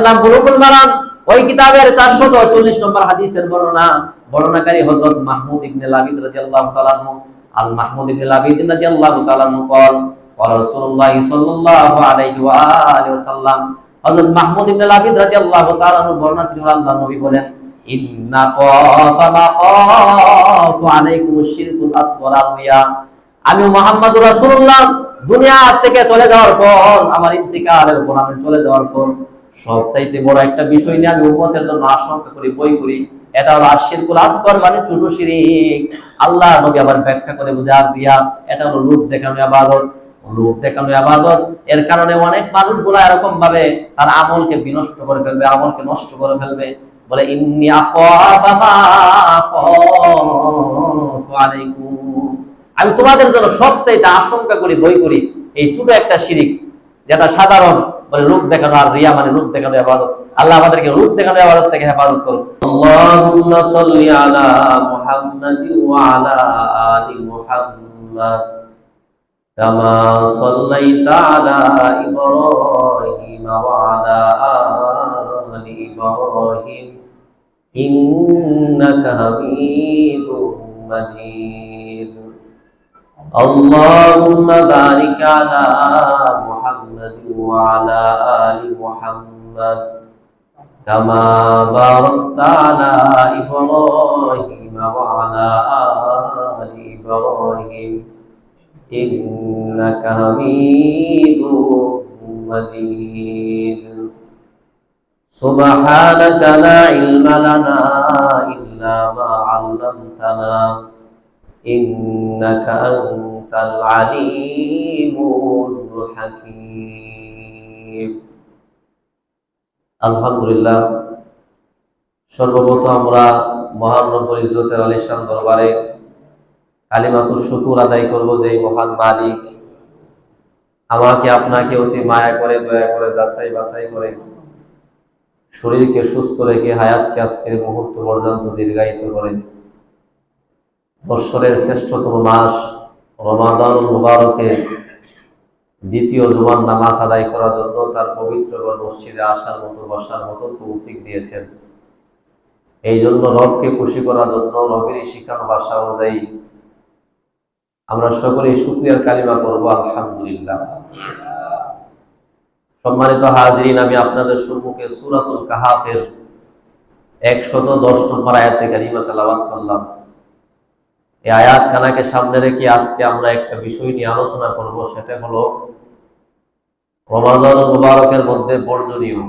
কিতাবের নাম বুলুগুল মারাম। ওই কিতাবের 440 নম্বর হাদিসের বর্ণনাকারী হযরত মাহমুদ ইবনে লাবিদ রাদিয়াল্লাহু তাআলা আনহু। আল মাহমুদ ইবনে লাবিদ রাদিয়াল্লাহু তাআলা আনহু বলেন, রাসূলুল্লাহ সাল্লাল্লাহু আলাইহি ওয়া আলিহি ওয়াসাল্লাম, হযরত মাহমুদ ইবনে লাবিদ রাদিয়াল্লাহু তাআলা আনহু বর্ণনা করেন, আল্লাহর নবী বলেন, ইন্না কাফা আলাইকুমুশ শিরকুল আসগর আল-রিয়া। আমি মুহাম্মদুর রাসূলুল্লাহ দুনিয়া থেকে চলে যাওয়ার পর, আমার ইন্তিকালের পর, আমি চলে যাওয়ার পর সবচাইতে বড় একটা বিষয় নিয়ে আমি উম্মতের জন্য আশঙ্কা করি, বই করি, এটা হলো আশিরকুল আসগর, মানে ছোট শিরক। আল্লাহ নবী আবার ব্যাখ্যা করে বুঝার দিয়া, এটা হলো লোক দেখানো ইবাদত। লোক দেখানো ইবাদত, এর কারণে অনেক মানুষগুলো এরকম ভাবে তার আমলকে বিনষ্ট করে ফেলবে, আমলকে নষ্ট করে ফেলবে। বলে ইন্নী আখাফু মা আখাফু আলাইকুম, আমি তোমাদের জন্য সবচাইতে আশঙ্কা করি, ভয় করি এই ছোট একটা শিরক, যেটা সাধারণ বলে রূপ দেখানো আর রিয়া মানে রূপ দেখানো ইবাদত। আল্লাহ আমাদেরকে রূপ দেখানো ইবাদত থেকে হেফাজত করুন। আল্লাহুম্মা সাল্লি আলা মুহাম্মাদিন ওয়া আলা আলি মুহাম্মাদ কামা সাল্লাইতা আলা ইব্রাহিম ওয়া আলা আলি ইব্রাহিম ইন্নাকা হামিদুম মাজিদ। اللهم بارك على محمد وعلى آل محمد كما باركت على إبراهيم وعلى آل إبراهيم إنك حميد مجيد سبحانك لا علم لنا إلا ما علمتنا إنك أنت العليم الحكيم। আলহামদুলিল্লাহ, সর্বপ্রথম আমরা মহান রব্বুল ইজ্জতের আলিশান দরবারে কালিমাতুশ শুকর আদায় করব যে মহান মালিক আমাকে আপনাকে অতি মায়া করে, দয়া করে, যাচাই বাছাই করে শরীরকে সুস্থ রেখে হায়াতকে আজকের মুহূর্ত পর্যন্ত দীর্ঘায়িত করেন। বৎসরের শ্রেষ্ঠতম মাস রমাদানুল মুবারকের দ্বিতীয় জুমার নামাজ আদায় করার জন্য তার পবিত্র মসজিদে আসার মতো, বসার মতো তৌফিক দিয়েছেন। এই জন্য রবকে খুশি করার জন্য রবের শিখানো ভাষা অনুযায়ী আমরা সকলেই শুকরিয়ার কালিমা করব, আলহামদুলিল্লাহ। সম্মানিত হাজিরিন, আমি আপনাদের সম্মুখে সূরাতুল কাহাফের 110 নম্বর আয়াতে কারিমা তেলাওয়াত করলাম। এই আয়াত খানাকে সামনে রেখে আজকে আমরা একটা বিষয় নিয়ে আলোচনা করব, সেটা হলো রমাদানুল মুবারকের মধ্যে বর্জনীয়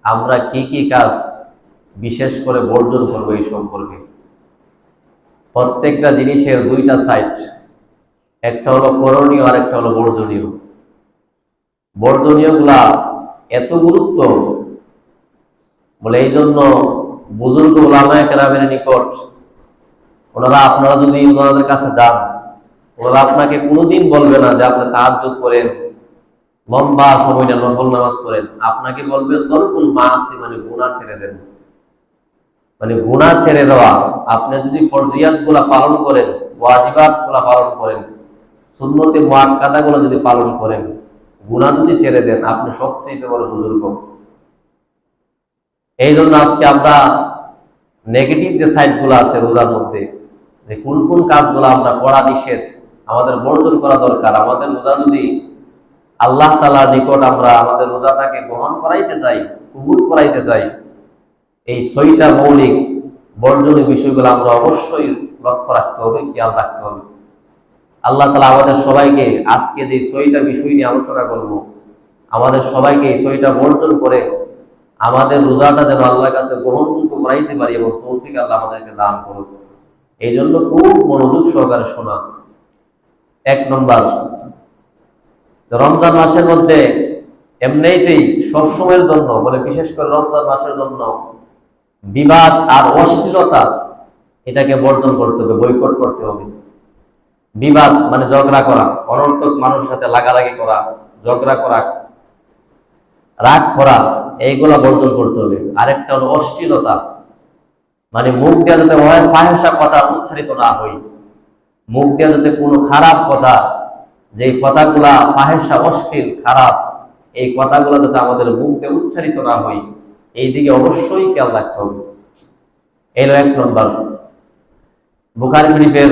আমরা কি কি কাজ বিশেষ করে বর্জন করব এই সম্পর্কে। প্রত্যেকটা জিনিসের দুইটা সাইড, একটা হলো করণীয় আর একটা হলো বর্জনীয়। বর্জনীয় গুলা এত গুরুত্ব বলে এই জন্য বুজুর্গ উলামায়ে কেরামের নিকট আপনারা যদি ওনাদের কাছে যান, ওনারা আপনাকে কোনোদিন বলবে না যে আপনি তাহাজ্জুদ করেন, লম্বা সময় না নফল নামাজ করেন। আপনাকে বলবে তরকুল মাসি, মানে গুনাহ ছেড়ে দেন, মানে গুনাহ ছেড়ে দেওয়া। আপনি যদি ফরজিয়াত গুলা পালন করেন, ওয়াজিবাত গুলা পালন করেন, সুন্নতে মুআক্কাদা গুলা যদি পালন করেন, গুনাহ যদি ছেড়ে দেন, আপনি সবচেয়ে বড় বুজুর্গ। এই জন্য আজকে আমরা নেগেটিভ যে সাইড গুলো আছে রোজার মধ্যে, যে কোন কোন কাজগুলো আমরা করা নিষেধ, আমাদের বর্জন করা দরকার। আমাদের রোজা যদি আল্লাহ তাআলার নিকট আমরা আমাদের রোজাটাকে গ্রহণ করাইতে চাই, কবুল করাইতে চাই, এই 6টা মৌলিক বর্জনীয় বিষয়গুলো আমরা অবশ্যই লক্ষ্য রাখতে হবে, খেয়াল রাখতে হবে। আল্লাহ তাআলা আমাদের সবাইকে আজকে যে 6টা বিষয় নিয়ে আলোচনা করব, আমাদের সবাইকে এই 6টা বর্জন করে আমাদের রোজাটা যেন আল্লাহর কাছে গ্রহণযোগ্য করাইতে পারি এবং তৌফিক আল্লাহ আমাদেরকে দান করুন। এই জন্য খুব মনোযোগ সহকারে শোনা। 1 নম্বর, রমজান মাসের মধ্যে এমনিতেই সবসময়ের জন্য বলে, বিশেষ করে রমজান মাসের জন্য বিবাদ আর অশ্লীলতা এটাকে বর্জন করতে হবে, বয়কট করতে হবে। বিবাদ মানে ঝগড়া করা, অনর্থক মানুষের সাথে লাগালাগি করা, ঝগড়া করা, রাগ করা, এইগুলা বর্জন করতে হবে। আরেকটা হলো অশ্লীলতা, মানে মুখ দিয়ে যাতে ফাহিশা কথা উচ্চারিত না হয়, মুখ দিয়ে যাতে কোনো খারাপ কথা, যে কথাগুলা ফাহিশা, অশ্লীল, খারাপ, এই কথাগুলো যাতে আমাদের মুখ দিয়ে উচ্চারিত না হয়, এই দিকে অবশ্যই খেয়াল রাখতে হবে। এই 1 নম্বর। বুখারী শরীফের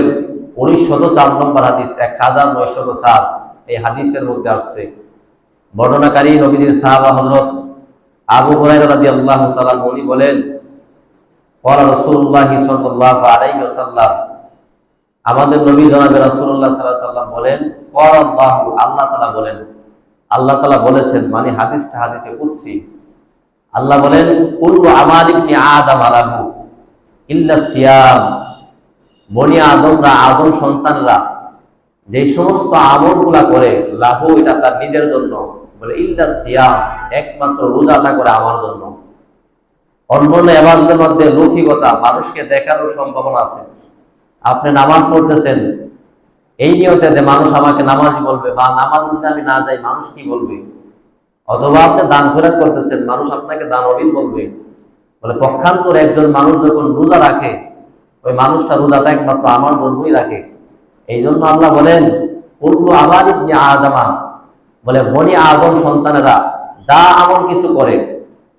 1904 নম্বর হাদিস, 1904, এই হাদিসের মধ্যে আসছে, বর্ণনাকারী নবীর সাহাবা হযরত আবু হুরায়রা রাদিয়াল্লাহু তাআলা উনি বলেন, ক্বালা রাসূলুল্লাহ সাল্লাল্লাহু আলাইহি ওয়াসাল্লাম, আমাদের নবী জনাবে রাসূলুল্লাহ সাল্লাল্লাহু আলাইহি ওয়াসাল্লাম বলেন, ক্বালা আল্লাহু, আল্লাহ তাআলা বলেন, আল্লাহ তাআলা বলেছেন, মানে হাদিসটা হাদিসে কুদসি। আল্লাহ বলেন, কুল্লু আমালি ইবনি আদম লাহু ইল্লা সিয়াম, বনি আদমরা, আদম সন্তানরা যে সমস্ত আমলগুলা করে, লাহু, এটা তার নিজের জন্য, বলে ইল্লা সিয়াম, একমাত্র রোজাটা করে আমার জন্য। অন্যান্য ইবাদতের মধ্যে লৌকিকতা, মানুষকে দেখানোর সম্ভাবনা আছে। আপনি নামাজ পড়তেছেন এই নিয়তে যে মানুষ আমাকে নামাজি বলবে, বা নামাজ যদি আমি না যাই মানুষ কি বলবে, অথবা আপনি দান খয়রাত করতেছেন, মানুষ আপনাকে দানবীর বলবে। বলে পক্ষান্তরে একজন মানুষ যখন রোজা রাখে, ওই মানুষটা রোজাটা একমাত্র আমার জন্যই রাখে। এই জন্য আল্লাহ বলেন, কুল্লু আমালি ইবনি আদম, বলে বনি আদম সন্তানেরা যা আমল কিছু করে,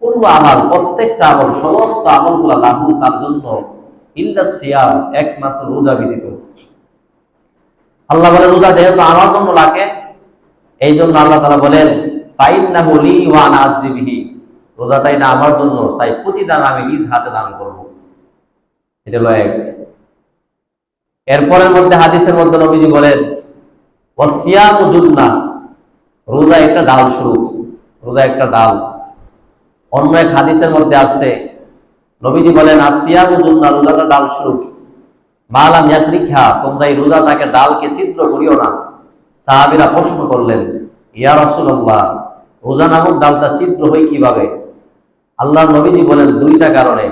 কুল্লু আমাল, প্রত্যেকটা আমল, সমস্ত আমলগুলা লাহু, তার জন্য, ইল্লা সিয়াম, একমাত্র রোজা ব্যতীত। আল্লাহ বলে রোজা যেহেতু আমার জন্য লাগে, এই জন্য আল্লাহ তাআলা বলেন, ফাইন্নাহু লি ওয়া আনা আজজি বিহি, রোজাটাই না আমার জন্য, তাই প্রতিদান আমি নিজ হাতে দান করব। এটা হলো এক। এরপরের মধ্যে হাদিসের মধ্যে নবীজি বলেন, ওয়াসিয়ামু জুন্নাহ, রোজা একটা ডাল স্বরূপ, রোজা একটা ডাল। অন্য এক হাদিসের মধ্যে আছে, নবীজি বলেন, আসিয়ামু জুন্নাহ, রোজাটা ডাল স্বরূপ, মা লাম ইয়াকরিহা, তোমরা এই রোজাটাকে, ডালকে ছিদ্র করিও না। সাহাবীরা প্রশ্ন করলেন, ইয়া রাসূলুল্লাহ, রোজা নামক ডালটা ছিদ্র হয় কিভাবে? আল্লাহর নবীজি বলেন, দুইটা কারণে।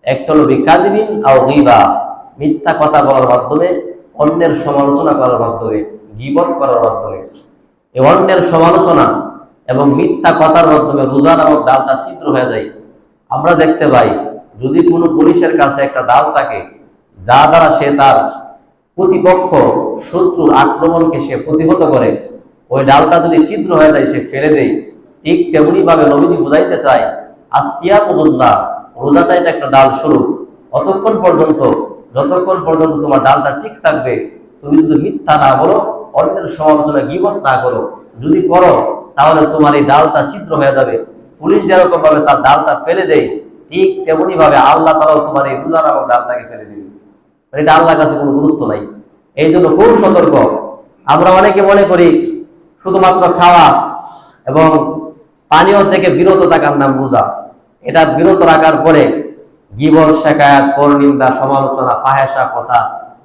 একটা হলো বিকাযিবিন আও গীবা, মিথ্যা কথা বলার মাধ্যমে, অন্যের সমালোচনা করার মাধ্যমে, গীবত করার মাধ্যমে। এই অন্যের সমালোচনা এবং মিথ্যা কথার মাধ্যমে রোজা নামক ডালটা ছিদ্র হয়ে যায়। আমরা দেখতে পাই, যদি কোনো পুলিশের কাছে একটা ডাল থাকে, যা দ্বারা সে তার প্রতিপক্ষ, শত্রুর আক্রমণকে সে প্রতিহত করে, ওই ডালটা যদি ছিদ্র হয়ে যায়, সে ফেলে দেয়। ঠিক তেমনি ভাবে নবীজি বুঝাইতে চায়, আসিয়ামুল্লাহ, রোজাটা এটা একটা ডাল স্বরূপ। যতক্ষণ পর্যন্ত তোমার ডালটা ঠিক থাকবে, তুমি যদি মিথ্যা না বলো, অন্যের সমালোচনা গীবত না করো, যদি করো তাহলে তোমার এই ডালটা ছিদ্র হয়ে যাবে। পুলিশ যেরকম ভাবে তার ডালটা ফেলে দেয়, ঠিক তেমনি ভাবে আল্লাহ তাআলাও তোমার এই রোজা নামক ডালটাকে ফেলে দিবে। এটা আল্লাহর কাছে কোনো গুরুত্ব নাই। এই জন্য খুব সতর্ক। আমরা অনেকে মনে করি শুধুমাত্র খাওয়া এবং পানীয় থেকে বিরত থাকার নাম রোজা। এটা বিরত রাখার পরে গীবত, শিকায়াত, পরনিন্দা, সমালোচনা, ফাহেসা কথা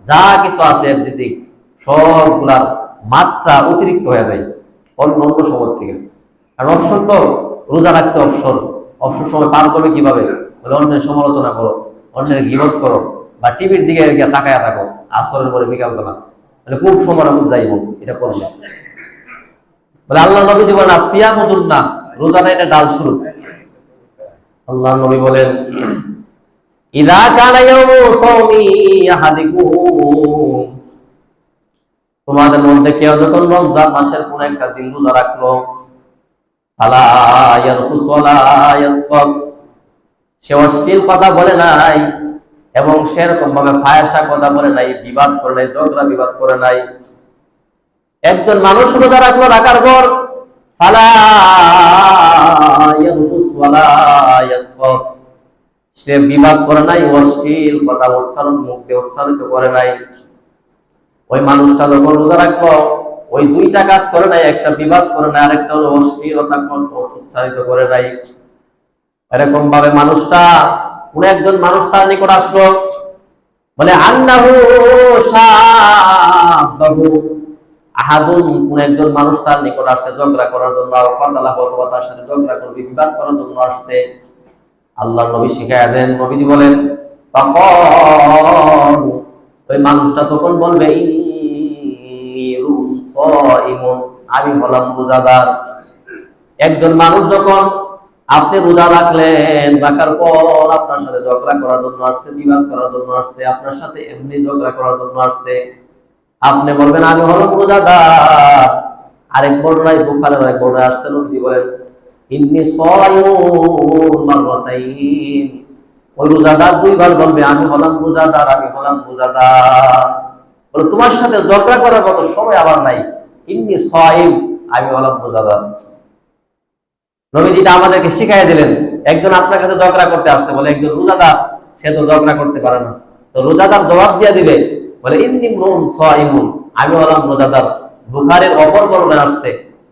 যা কিছু আছে এদিক সবগুলার মাত্রা অতিরিক্ত হয়ে যায় অন্য সময় থেকে। আর অবসর তো রোজা রাখছে, অবসর সময় পার করবে কিভাবে? অন্যের সমালোচনা করো, অন্যের গীবত করো, বা টিভির দিকে গিয়ে তাকায়া থাকো আসরের পরে বিকালবেলা, মানে খুব সময় খুব যাইব এটা করলে। বলে আল্লাহ নবী জীবন আসিয়ামু জুন্নাহ, রোজাটা এটা ডাল স্বরূপ। আল্লাহ নবী বলেন, ইযা কানা ইয়াউমু সাওমি আহাদিকুম, তোমাদের মধ্যে কেউ যখন রমজান মাসের কোন একটা দিন রোজা রাখলো, ফালা ইয়ারফুস ওয়ালা ইয়াসফাক, সে অশ্লীল কথা বলে নাই এবং সেরকম ভাবে ফায়সা কথা বলে নাই, বিবাদ করে নাই, ঝগড়া বিবাদ করে নাই। একজন মানুষ রোজা রাখলো, রাখার পর ফালা ইয়ারফুস ওয়ালা ইয়াসফাক, সে বিবাদ করে নাই, অশ্লীল কথা উচ্চারণ, মুখ দিয়ে উচ্চারিত করে নাই। ওই মানুষটা যখন রোজা রাখলো, ওই দুইটা কাজ করে নাই, একটা বিবাদ করে নাই, আরেকটা হলো অশ্লীলতা উচ্চারিত করে নাই। এরকম ভাবে মানুষটা, কোন একজন মানুষ তার নিকট আসলো, বলে আন্নাহু শাব্বাহু আহাদুন, কোন একজন মানুষ তার নিকট আসছে ঝগড়া করার জন্য, অথবা তার সাথে ঝগড়া করবে, বিবাদ করার জন্য আসছে। আল্লাহ নবী শিখায়া দেন, নবীজি বলেন, ওই মানুষটা তখন বলবে, আমি বললাম রোজাদার। একজন মানুষ যখন, আপনি রোজা রাখলেন, রাখার পর আপনার সাথে ঝগড়া করার জন্য আসছে, বিবাদ করার জন্য আসছে, আপনার সাথে এমনি ঝগড়া করার জন্য আসছে, আপনি বলবেন আমি হলাম রোজাদার, আরেক বর্ণনায় বুখারীর এক বর্ণনায় আসছে নবী বলেন ইন্নী সাইমুন মাররাতাইন, ওই রোজাদার দুইবার বলবে আমি হলাম রোজাদার, আমি হলাম রোজাদার। বলে তোমার সাথে ঝগড়া করার মতো সময় আমার নাই, ইন্নী সাইম, আমি হলাম রোজাদার। নবীজিটা আমাদেরকে শিখাই দিলেন, একজন আপনার কাছে ঝগড়া করতে আসছে, বলে একজন রোজাদার, সে তো ঝগড়া করতে পারে না, তো রোজাদার জবাব দিয়ে দিবে বলে ইন্নী সাইমুন, আমি হলাম রোজাদার। বুখারীর অপর বর্ণনায় আসছে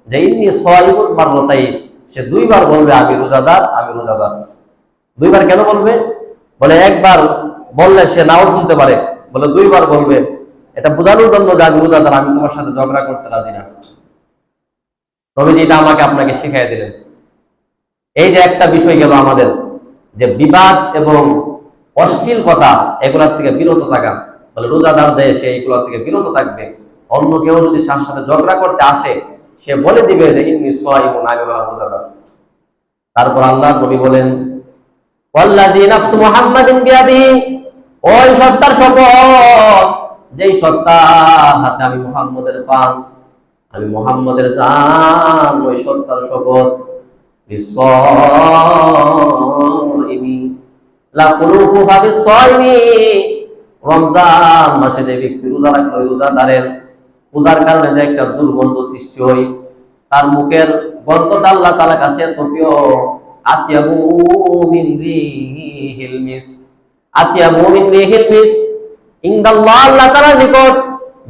যে ইন্নী সাইমুন মাররাতাইন, সে দুইবার বলবে আমি রোজাদার, আমি রোজাদার। দুইবার কেন বলবে? বলে একবার বললে সে নাও শুনতে পারে, বলে দুইবার বলবে এটা বোঝানোর জন্য যে আমি রোজাদার, আমি তোমার সাথে ঝগড়া করতে রাজি না। নবীজি এটা আমাকে আপনাকে শিখাই দিলেন। এই যে একটা বিষয় গেল আমাদের, যে বিবাদ এবং অশ্লীল কথা এগুলোর থেকে বিরত থাকা, বলে রোজাদার দেয় সে এগুলো থেকে বিরত থাকবে। অন্য কেউ যদি তার সাথে ঝগড়া করতে আসে, সে বলে দিবে যে ইন্নী সাইমুন, আমি হলাম রোজাদার। তারপর আল্লাহ নবী বলেন ওয়াল্লাযী নাফসু মুহাম্মাদিন বিয়াদিহি, ওই সত্তার শপথ যেই সত্তার হাতে আমি মুহাম্মদের প্রাণ, আমি মুহাম্মদের জান, ওই সত্তার শপথ বিসসাইমি লা কুলুফু বিসসাইমি, রমজান মাসে যে ব্যক্তি রোজা রাখে ওই রোজাদারের রোজার কারণে যে একটা দুর্গন্ধ সৃষ্টি হয়, তার মুখের গন্ধটা আল্লাহ তাআলার কাছে এত প্রিয়, আতিয়াবু মিন রিহিল মিস, আতিয়াবু মিন রিহিল মিস ইনদাল্লাহ, আল্লাহ তাআলার নিকট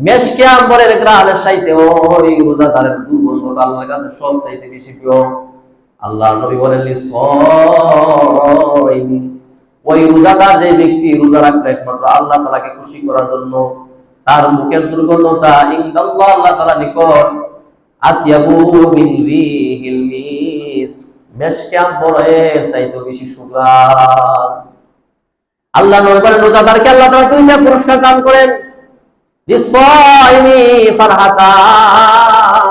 মেশকে আম্বরের ঘ্রাণের চাইতে ওই রোজাদারের দুর্গন্ধটা আল্লাহর কাছে সবচাইতে বেশি প্রিয়। আল্লাহ নবী বলেন লিসাইমি, ওই রোজাদার যে ব্যক্তি রোজা রাখবে একমাত্র আল্লাহ তাআলাকে খুশি করার জন্য, তার মুখের দুর্গন্ধটা ইনদাল্লাহ, আল্লাহ তাআলার নিকট আতিয়াবু মিন রিহিল মিস, মেশকে আম্বরের চাইতে বেশি সুগন্ধ। আল্লাহ নবী বলেন রোজাদারকে আল্লাহ তাআলা দুইটা পুরস্কার দান করেন, লিসাইমি ফারহাতান,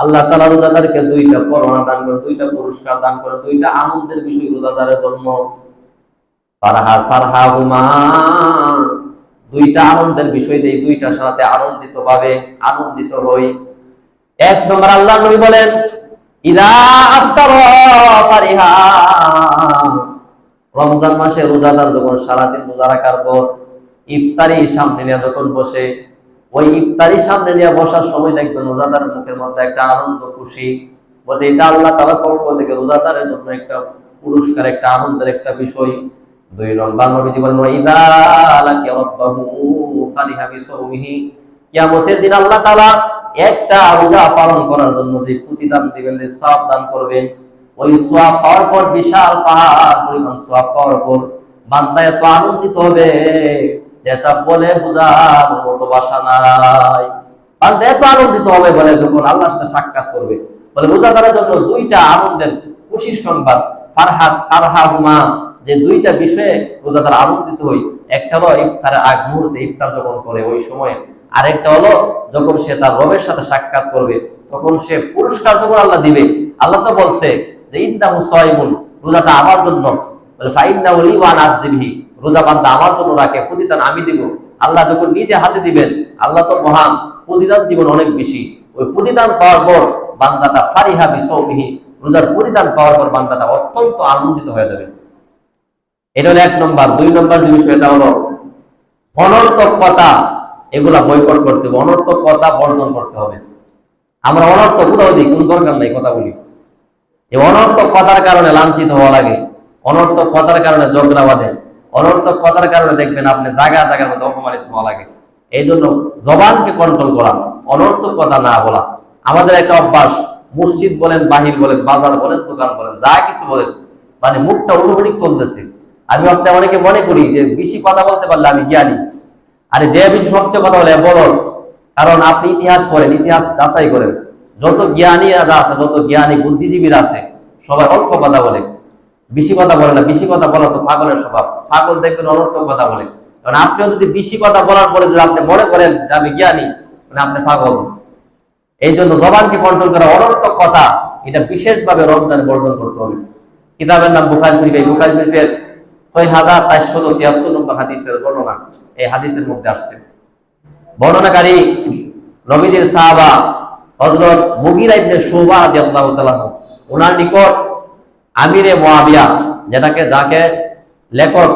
আল্লাহ তাআলা রোজাদারকে দুইটা পরোয়ানা দান করেন, দুইটা পুরস্কার দান করেন, দুইটা আনন্দের বিষয় রোজাদারের জন্য। ফারহাহুমা, দুইটা আনন্দের বিষয় দেই, দুইটার সাথে আনন্দিত ভাবে আনন্দিত হই। এক নম্বর আল্লাহ নবী বলেন ইদা আফতারা ফারিহা, রমজান মাসে রোজাদার যখন সারাদিন রোজা রাখার পর ইফতারি সামনে নিয়ে যখন বসে, ওই ইফতারি সামনে নিয়ে বসার সময় দেখবেন রোজাদার মুখের মধ্যে একটা আনন্দ খুশি, বলতে এটা আল্লাহ তাআলার পক্ষ থেকে রোজাদারের জন্য একটা পুরস্কার, একটা আনন্দের একটা বিষয়। দুই নম্বর নবীজি বলেন ইদা লাকি রাব্বাহু ফারিহা বিসাওমিহি, কিয়ামতের দিন আল্লাহ তাআলা একটা রোজা পালন করার জন্য যে প্রতিদান দিবেন, যে সওয়াব দান করবেন, ওই সওয়াব পাওয়ার পর বিশাল পাহাড় পরিমাণ সওয়াব পাওয়ার পর বান্দা এত আনন্দিত হবে যেটা বলে বোঝার মতো ভাষা নাই। বান্দা এত আনন্দিত হবে বলে যখন আল্লাহর সাথে সাক্ষাৎ করবে, বলে রোজাদারের জন্য দুইটা আনন্দের খুশির সংবাদ, ফারহাহুমা, যে দুইটা বিষয়ে রোজাদার আনন্দিত হই। একটা হলো ইফতারের আগ মুহূর্তে ইফতার যখন করে ওই সময়, আরেকটা হলো যখন সে তার রবের সাথে সাক্ষাৎ করবে, তখন সে পুরস্কার যখন আল্লাহ দিবে। আল্লাহ তো বলছে যে ইন্নাহু সাইমুন, রোজাটা আমার জন্য, বলে ফাইন্নাহু লি ওয়া আনা আযবিহি, রোজা বান্দা আমার জন্য রাখে, প্রতিদান আমি দিব। আল্লাহ যখন নিজে হাতে দিবেন, আল্লাহ তো মহান, প্রতিদান দিবেন অনেক বেশি। ওই প্রতিদান পাওয়ার পর বান্দাটা ফারিহা বিসাওমিহি, রোজার প্রতিদান পাওয়ার পর বান্দাটা অত্যন্ত আনন্দিত হয়ে যাবে। এটা হলো এক নম্বর। দুই নম্বর যে বিষয়টা হলো অনর্থক কথা, এগুলা বয়কট করতে হবে, অনর্থক কথা বর্জন করতে হবে। আমরা অনর্থক কোথাও দিই, কোন দরকার নাই কথা বলি, এই অনর্থক কথার কারণে লাঞ্ছিত হওয়া লাগে, অনর্থক কথার কারণে ঝগড়া বাঁধে, অনর্থক কথার কারণে দেখবেন আপনি জায়গার মধ্যে অপমানিত হওয়া লাগে। এই জন্য জবানকে কন্ট্রোল করা, অনর্থক কথা না বলা। আমাদের একটা অভ্যাস, মসজিদ বলেন, বাহির বলেন, বাজার বলেন, দোকান বলেন, যা কিছু বলেন, মানে মুখটা অটোমেটিক চলতেছে। আমি আপনি অনেকে মনে করি যে বেশি কথা বলতে পারলে আমি জ্ঞানী, আরে যে বেশি সবচেয়ে কথা বলে বলো, কারণ আপনি ইতিহাস পড়েন, ইতিহাস যাচাই করেন, যত জ্ঞানী আছে, যত জ্ঞানী বুদ্ধিজীবীরা আছে, সবাই অল্প কথা বলে, বেশি কথা বলে না। বেশি কথা বলা তো পাগলের স্বভাব, পাগল দেখবেন অনর্থক কথা বলে। কারণ আপনিও যদি বেশি কথা বলার পরে যদি আপনি মনে করেন যে আমি জ্ঞানী, মানে আপনি পাগল। এই জন্য জবানকে কন্ট্রোল করা, অনর্থক কথা এটা বিশেষভাবে রমজানে বর্জন করতে হবে। কিতাবের নাম বুখারী শরীফ, এই বুখারী শরীফের ৬৪৭৩ নম্বর হাদিসের বর্ণনা এই হাদিসের মধ্যে আসছে। বর্ণনাকারী নবীজির সাহাবা হযরত মুগীরা ইবনে শুবা রাদিয়াল্লাহু তাআলা ওনার নিকট আমিরে মুয়াবিয়া, যাকে লেখক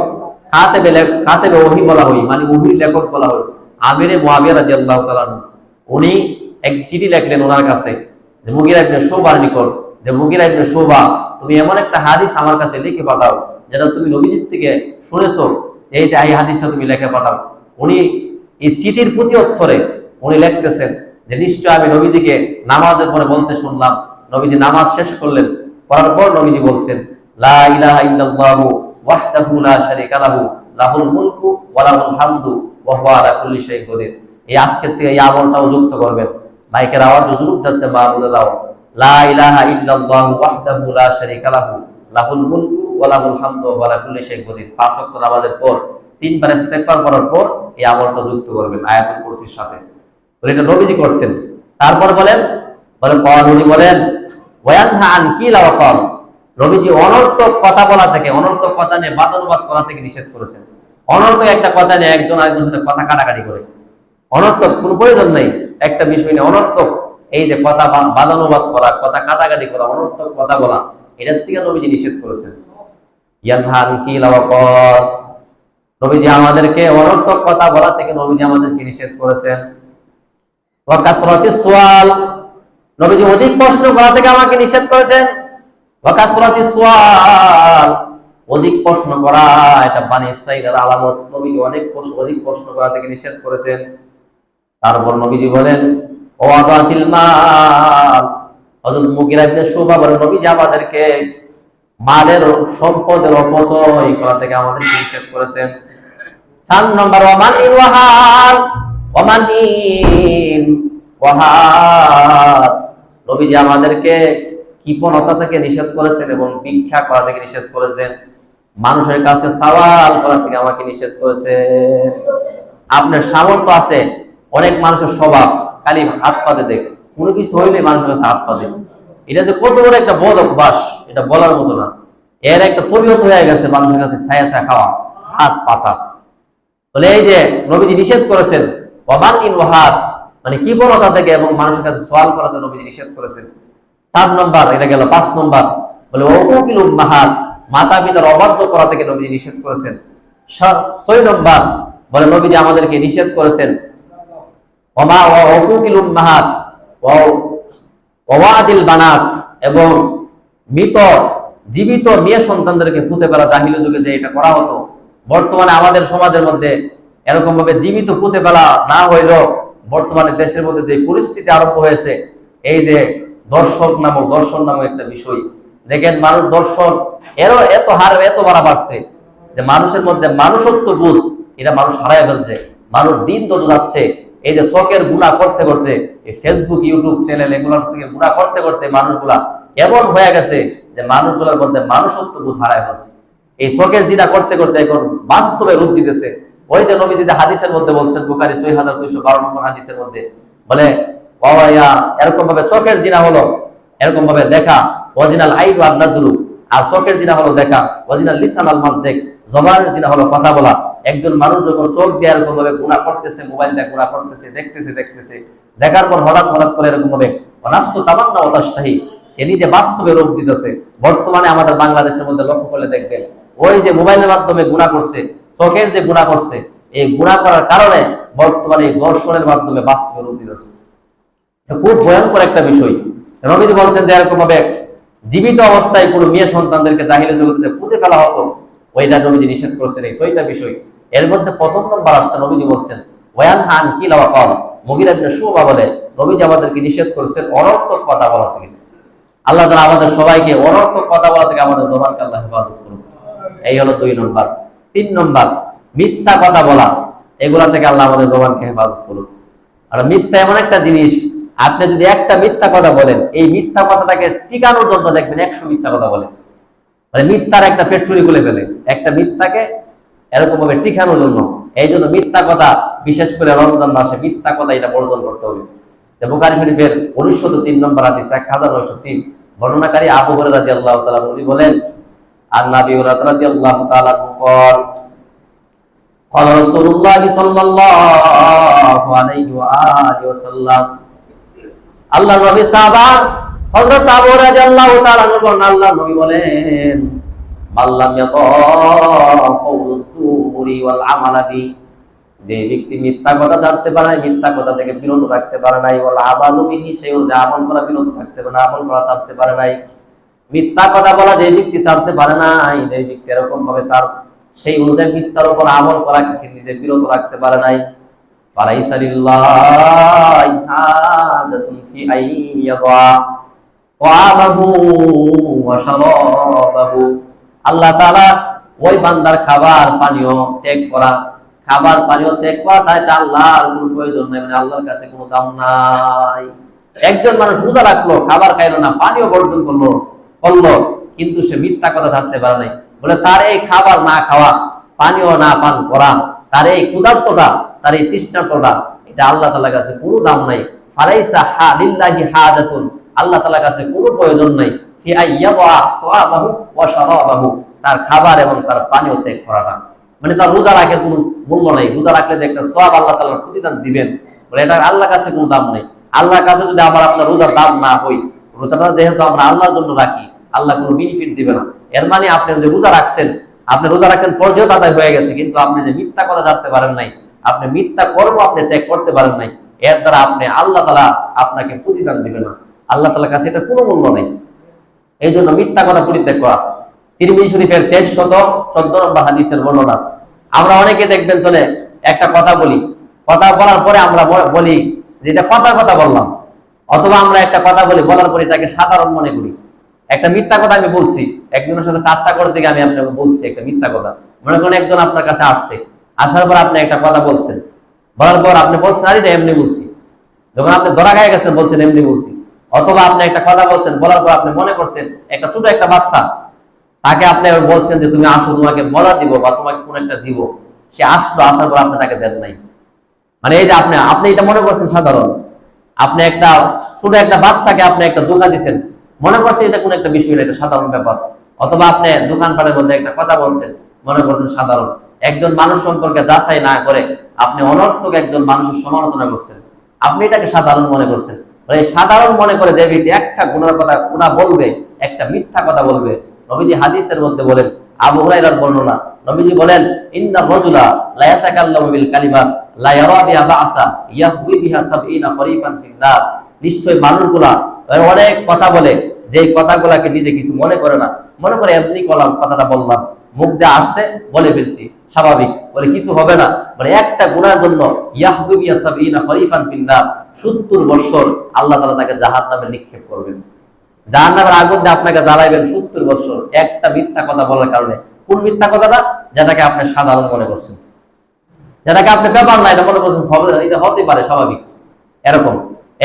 কাতেবে ওহী বলা হয়, মানে ওহীর লেখক বলা হয়, আমিরে মুয়াবিয়া রাদিয়াল্লাহু তাআলা, উনি এক চিঠি লিখলেন ওনার কাছে যে মুগীরা ইবনে শুবার নিকট, যে মুগীরা ইবনে শুবা, তুমি এমন একটা হাদিস আমার কাছে লিখে পাঠাও যেটা তুমি নবীজির থেকে শুনেছো, এই হাদিসটা তুমি লিখে পাঠাও। উনি এই চিঠির প্রতি অক্ষরে উনি লিখতেছেন যে নিশ্চয় আমি নবীজিকে নামাজের পরে বলতে শুনলাম, নবীজি নামাজ শেষ করলেন, করার পর নবীজি বলছেন লা ইলাহা ইল্লাল্লাহু ওয়াহদাহু লা শারীকা লাহু লাহুল মুলকু ওয়া লাহুল হামদু ওয়া হুয়া আলা কুল্লি শাইইন কদির। এই আজকের থেকে এই আমলটাও যুক্ত করবেন। মাইকের আওয়াজ যুক্ত যাচ্ছে, মা বলে দাও লা ইলাহা ইল্লাল্লাহু ওয়াহদাহু লা শারীকা লাহু লাহুল মুলকু ওয়া লাহুল হামদু ওয়া আলা কুল্লি শাইইন কদির। ৫ ওয়াক্ত নামাজের পর ৩ বার ইস্তেগফার করার পর এই আমলটা যুক্ত করবেন আয়াতুল কুরসির সাথে। এটা নবীজি করতেন। তারপর বলেন উনি বলেন ওয়ায়ানহা আন কিলা ওয়া ক্বাল, নবীজি অনর্থক কথা বলা থেকে, অনর্থক কথা নিয়ে বাদানুবাদ করা থেকে নিষেধ করেছেন। অনর্থক একটা কথা নিয়ে একজন আরেকজনের সাথে কথা কাটাকাটি করে, অনর্থক কোনো প্রয়োজন নেই একটা বিষয় নিয়ে অনর্থক এই যে কথা বাদানুবাদ করা, কথা কাটাকাটি করা, অনর্থক কথা বলা, এটার থেকে নবীজি নিষেধ করেছেন। ইয়ানহা আন কিলা ওয়া ক্বাল, নবীজি আমাদেরকে অনর্থক কথা বলা থেকে নবীজি আমাদেরকে নিষেধ করেছেন। ওয়া কাসরাতিস সুআল, নবীজি অধিক প্রশ্ন করা থেকে আমাকে নিষেধ করেছেন। ওয়া কাসরাতিস সুআল, অধিক প্রশ্ন করা এটা বনি ইসরাঈলের আলামত। নবীজি অধিক প্রশ্ন করা থেকে নিষেধ করেছেন। তারপর নবীজি বলেন ওয়াদাতিল মাল, হযরত মুগীরা ইবনে শুবা বলেন নবীজি আমাদেরকে মালের সম্পদের অপচয় করা থেকে আমাদেরকে নিষেধ করেছেন। ৪ নম্বর ওয়ামানিন ওয়াহাল, ওয়ামানিন ওয়াহাল, নবীজি আমাদেরকে কৃপণতা থেকে নিষেধ করেছেন এবং ভিক্ষা করা থেকে নিষেধ করেছেন। মানুষের কাছে সওয়াল করা থেকে আমাকে নিষেধ করেছেন। আপনার সামর্থ্য আছে, অনেক মানুষের স্বভাব খালি হাত পাতে দেখ, কোনো কিছু হইলে মানুষের কাছে হাত পাতে, এটা যে কত বড় একটা বদ অভ্যাস এটা বলার মতো না। এর একটা তবিয়ত হয়ে গেছে মানুষের কাছে ছায়া ছায়া খাওয়া, হাত পাতা। বলে এই যে নবীজি নিষেধ করেছেন ওয়ামানিন ওয়াহাল, মানে কৃপণতা থেকে এবং মানুষের কাছে সওয়াল করা থেকে নবীজি নিষেধ করেছেন। ৪ নম্বর এটা গেল। ৫ নম্বর বলে ওকুকিল উম্মাহাত, মাতা পিতার অবাধ্য করা থেকে নবীজি নিষেধ করেছেন। ৬ নম্বর বলে নবীজি আমাদেরকে নিষেধ করেছেন ওকুকিল উম্মাহাত ওয়াদিল বানাত, এবং মৃত জীবিত মেয়ে সন্তানদেরকে পুঁতে ফেলা। জাহিলি যুগে যে এটা করা হতো, বর্তমানে আমাদের সমাজের মধ্যে এরকম ভাবে জীবিত পুঁতে ফেলা না হইলেও বর্তমানে দেশের মধ্যে যে পরিস্থিতি আরম্ভ হয়েছে, এই যে দর্শন নামক একটা বিষয়, দেখেন মানুষ দর্শন এত হার এত বাড়া বাড়ছে যে মানুষের মধ্যে মানুষত্ব বোধ এটা মানুষ হারায় ফেলছে। মানুষ দিন যত যাচ্ছে এই যে চোখের গুনাহ করতে করতে, এই ফেসবুক ইউটিউব চ্যানেল এগুলোর থেকে গুনাহ করতে করতে মানুষগুলা এমন হয়ে গেছে যে মানুষগুলোর মধ্যে মানুষত্ব বোধ হারায় ফেলছে। এই চোখের জিনা করতে করতে এখন বাস্তবে রূপ দিতেছে। ওই যে নবীজি হাদিসের মধ্যে বলছেন, বুখারী ৬২১২ নম্বর হাদিসের মধ্যে বলে এরকম ভাবে চোখের জিনা হলো এরকম ভাবে দেখা, ওয়াজিনাল আইন ওয়ান নাজরু, আর চোখের জিনা হলো দেখা, ওয়াজিনাল লিসান আল মানতিক, জবানের জিনা হলো কথা বলা। একজন মানুষ যখন চোখ দিয়ে এরকম ভাবে গুনাহ করতেছে, মোবাইল দিয়ে গুনাহ করতেছে, দেখতেছে, দেখার পর হঠাৎ করে এরকম ভাবে অনাফসু তামান্না ওয়া তাশতাহি, সে নিজে বাস্তবে রূপ দিতেছে। বর্তমানে আমাদের বাংলাদেশের মধ্যে লক্ষ্য করলে দেখবেন ওই যে মোবাইলের মাধ্যমে গুনাহ করছে, চোখের যে গুনাহ করছে, এই গুনাহ করার কারণে বর্তমানে দর্শনের মাধ্যমে বাস্তবে রূপ দিতেছে। খুব ভয়ঙ্কর একটা বিষয়। নবীজি বলছেন যে এরকম ভাবে জীবিত অবস্থায় কোনো মেয়ে সন্তানদেরকে জাহিলি জগতে পুঁতে ফেলা হতো, ওইটা নবীজি নিষেধ করেছেন। এই ৬টা বিষয় এর মধ্যে প্রথম নম্বর আসছে, নবীজি বলছেন ওয়ায়ানহা আন কিলা ওয়া ক্বাল, মুগীরা ইবনে শুবা বলে নবীজি আমাদেরকে নিষেধ করেছেন অনর্থক কথা বলা থেকে। আল্লাহ তাআলা আমাদের সবাইকে অনর্থক কথা বলা থেকে আমাদের জবানকে আল্লাহ হেফাজত করুন। এই হলো ২ নম্বর। ৩ নম্বর মিথ্যা কথা বলা, এগুলা থেকে আল্লাহ আমাদের জবানকে হেফাজত করুন। আর মিথ্যা এমন একটা জিনিস, আপনি যদি একটা মিথ্যা কথা বলেন, এই মিথ্যা কথাটাকে টিকানোর জন্য দেখবেন ১০০ মিথ্যা কথা বলেন, মানে মিথ্যার একটা ফ্যাক্টরি খুলে ফেলে একটা মিথ্যাকে এরকম ভাবে টিকানোর জন্য। এই জন্য মিথ্যা কথা, বিশেষ করে রমজান মাসে মিথ্যা কথা এটা বর্জন করতে হবে। বুখারী শরীফের ১৯০৩ নম্বর হাদিস ১৯০৩ বর্ণনাকারী আবু হুরায়রা রাদিয়াল্লাহু তাআলা উনি বলেন, আর নবী রাদিয়াল্লাহু তাআলা বলেন قال رسول الله صلى الله عليه وآله وسلم আল্লাহ নবী সাহাবা হযরত আবু রাদিয়াল্লাহু তাআলা বলেন আল্লাহ নবী বলেন আল্লাহ ইয়াতাকুরি ওয়াল আমালা বি, যে ব্যক্তি মিথ্যা কথা জানতে পারে মিথ্যা কথা থেকে বিরত থাকতে পারে নাই, ওয়াল আমালু বিহি, সে আমল করা বিরত থাকতে পারে না, আমল করা জানতে পারে নাই। মিথ্যা কথা বলা যে ব্যক্তি জানতে পারে নাই, যে ব্যক্তি এরকম ভাবে তার সেই অনুযায়ী মিথ্যার উপর আমল করা কিছু নিজে বিরত রাখতে পারে নাই, ফালাইসা লিল্লাহি হাজাতুন ফি আইয়াদা ওয়াবাহু ওয়া শারাবাহু, আল্লাহ তাআলা ওই বান্দার খাবার পানীয় ত্যাগ করা, খাবার পানীয় ত্যাগ করা এটা আল্লাহর কোনো প্রয়োজন নাই, মানে আল্লাহর কাছে কোনো দাম নাই। একজন মানুষ রোজা রাখলো, খাবার খাইলো না, পানীয় বর্জন করলো, কিন্তু সে মিথ্যা কথা জানতে পারে নাই, বলে তার এই খাবার না খাওয়া, পানীয় না পান করা, তার এই ক্ষুধার্তটা, তার এই তৃষ্ণার্তটা, এটা আল্লাহ তাআলার কাছে কোনো দাম নাই। ফালাইসা লিল্লাহি হাজাতুন, আল্লাহ তাআলার কাছে কোনো প্রয়োজন নাই ফি আইয়াবা তাআমাহু ওয়া শারাবাহু, তার খাবার এবং তার পানীয় ত্যাগ করাটা, মানে তার রোজা রাখার কোনো মূল্য নাই। রোজা রাখলে যে একটা সওয়াব আল্লাহ তাআলা প্রতিদান দিবেন, বলে এটা আল্লাহর কাছে কোনো দাম নাই। আল্লাহর কাছে যদি আবার আপনার রোজার দাম না হই, রোজাটা যেহেতু আমরা আল্লাহর জন্য রাখি, আল্লাহ কোনো বেনিফিট দিবে না। এর মানে আপনি যে রোজা রাখছেন, আপনি রোজা রাখেন ফরজিয়ত আদায় হয়ে গেছে, কিন্তু আপনি যে মিথ্যা কথা জানতে পারেন নাই, আপনি মিথ্যা কর্ম আপনি ত্যাগ করতে পারেন নাই, এর দ্বারা আপনি আল্লাহ তাআলা আপনাকে প্রতিদান দিবে না। আল্লাহ তাআলার কাছে এটা কোনো মূল্য নেই। এই জন্য মিথ্যা কথা পরিত্যাগ করা। তিরমিজি শরীফের 1314 নম্বর হাদিসের বর্ণনা। আমরা অনেকে দেখবেন চলে একটা কথা বলি, কথা বলার পরে আমরা বলি যে এটা কথা বললাম, অথবা আমরা একটা কথা বলি, বলার পরে এটাকে সাধারণ মনে করি। একটা মিথ্যা কথা আমি বলছি, একজনের সাথে ঠাট্টা করে থেকে আমি আপনাকে বলছি একটা মিথ্যা কথা। মনে করেন একজন আপনার কাছে আসছে, আসার পর আপনি একটা কথা বলছেন, বলার পর আপনি বলছেন আরে এটা এমনি বলছি, যখন আপনি ধরা গায়ে গেছেন বলছেন এমনি বলছি। অথবা আপনি একটা কথা বলছেন, বলার পর আপনি মনে করছেন একটা ছোট একটা বাচ্চা, তাকে আপনি বলছেন যে তুমি আসো, তোমাকে মজা দিব বা তোমাকে কোন একটা দিব, সে আসলো, আসার পর আপনি তাকে দেন নাই। মানে এই যে আপনি এটা মনে করছেন সাধারণ, আপনি একটা ছোট একটা বাচ্চাকে আপনি একটা ধোঁকা দিচ্ছেন, মনে করছেন এটা কোন একটা বিষয়, এটা সাধারণ ব্যাপার। অথবা আপনি দোকানপাটের মধ্যে একটা কথা বলছেন, মনে করছেন সাধারণ। একজন মানুষ সম্পর্কে যাচাই না করে আপনি অনর্থক একজন মানুষের সমালোচনা করছেন, আপনি এটাকে সাধারণ মনে করছেন। এই সাধারণ মনে করে যে ব্যক্তি একটা গুনাহ বলবে, একটা মিথ্যা কথা বলবে, নবীজি হাদিসের মধ্যে বলেন, আবু হুরায়রার বর্ণনা, নবীজি বলেন ইন্না রাজুলা লা ইয়াতাকাল্লামু বিল কালিমা লা ইয়ারা বিহা বাসা ইয়াহবি বিহা 70 খরিফান ফিন নার, নিশ্চয় মানুষগুলা অনেক কথা বলে, যে কথাগুলাকে নিজে কিছু মনে করে না, মনে করে এমনি কথাটা বললাম, মুখ দিয়ে আসছে বলে ফেলছি, স্বাভাবিক, বলে কিছু হবে না, মানে একটা গুনার জন্য ইয়াহবি বিহা 70 খরিফান ফিন নার, 70 বছর আল্লাহ তাআলা তাকে জাহান্নামে নিক্ষেপ করবেন, জাহান্নামের আগুন দিয়ে আপনাকে জ্বালাইবেন 70 বছর একটা মিথ্যা কথা বলার কারণে। কোন মিথ্যা কথাটা? যেটাকে আপনি সাধারণ মনে করছেন, যেটাকে আপনি ব্যাপার না এটা মনে করছেন, এটা হতে পারে স্বাভাবিক, এরকম।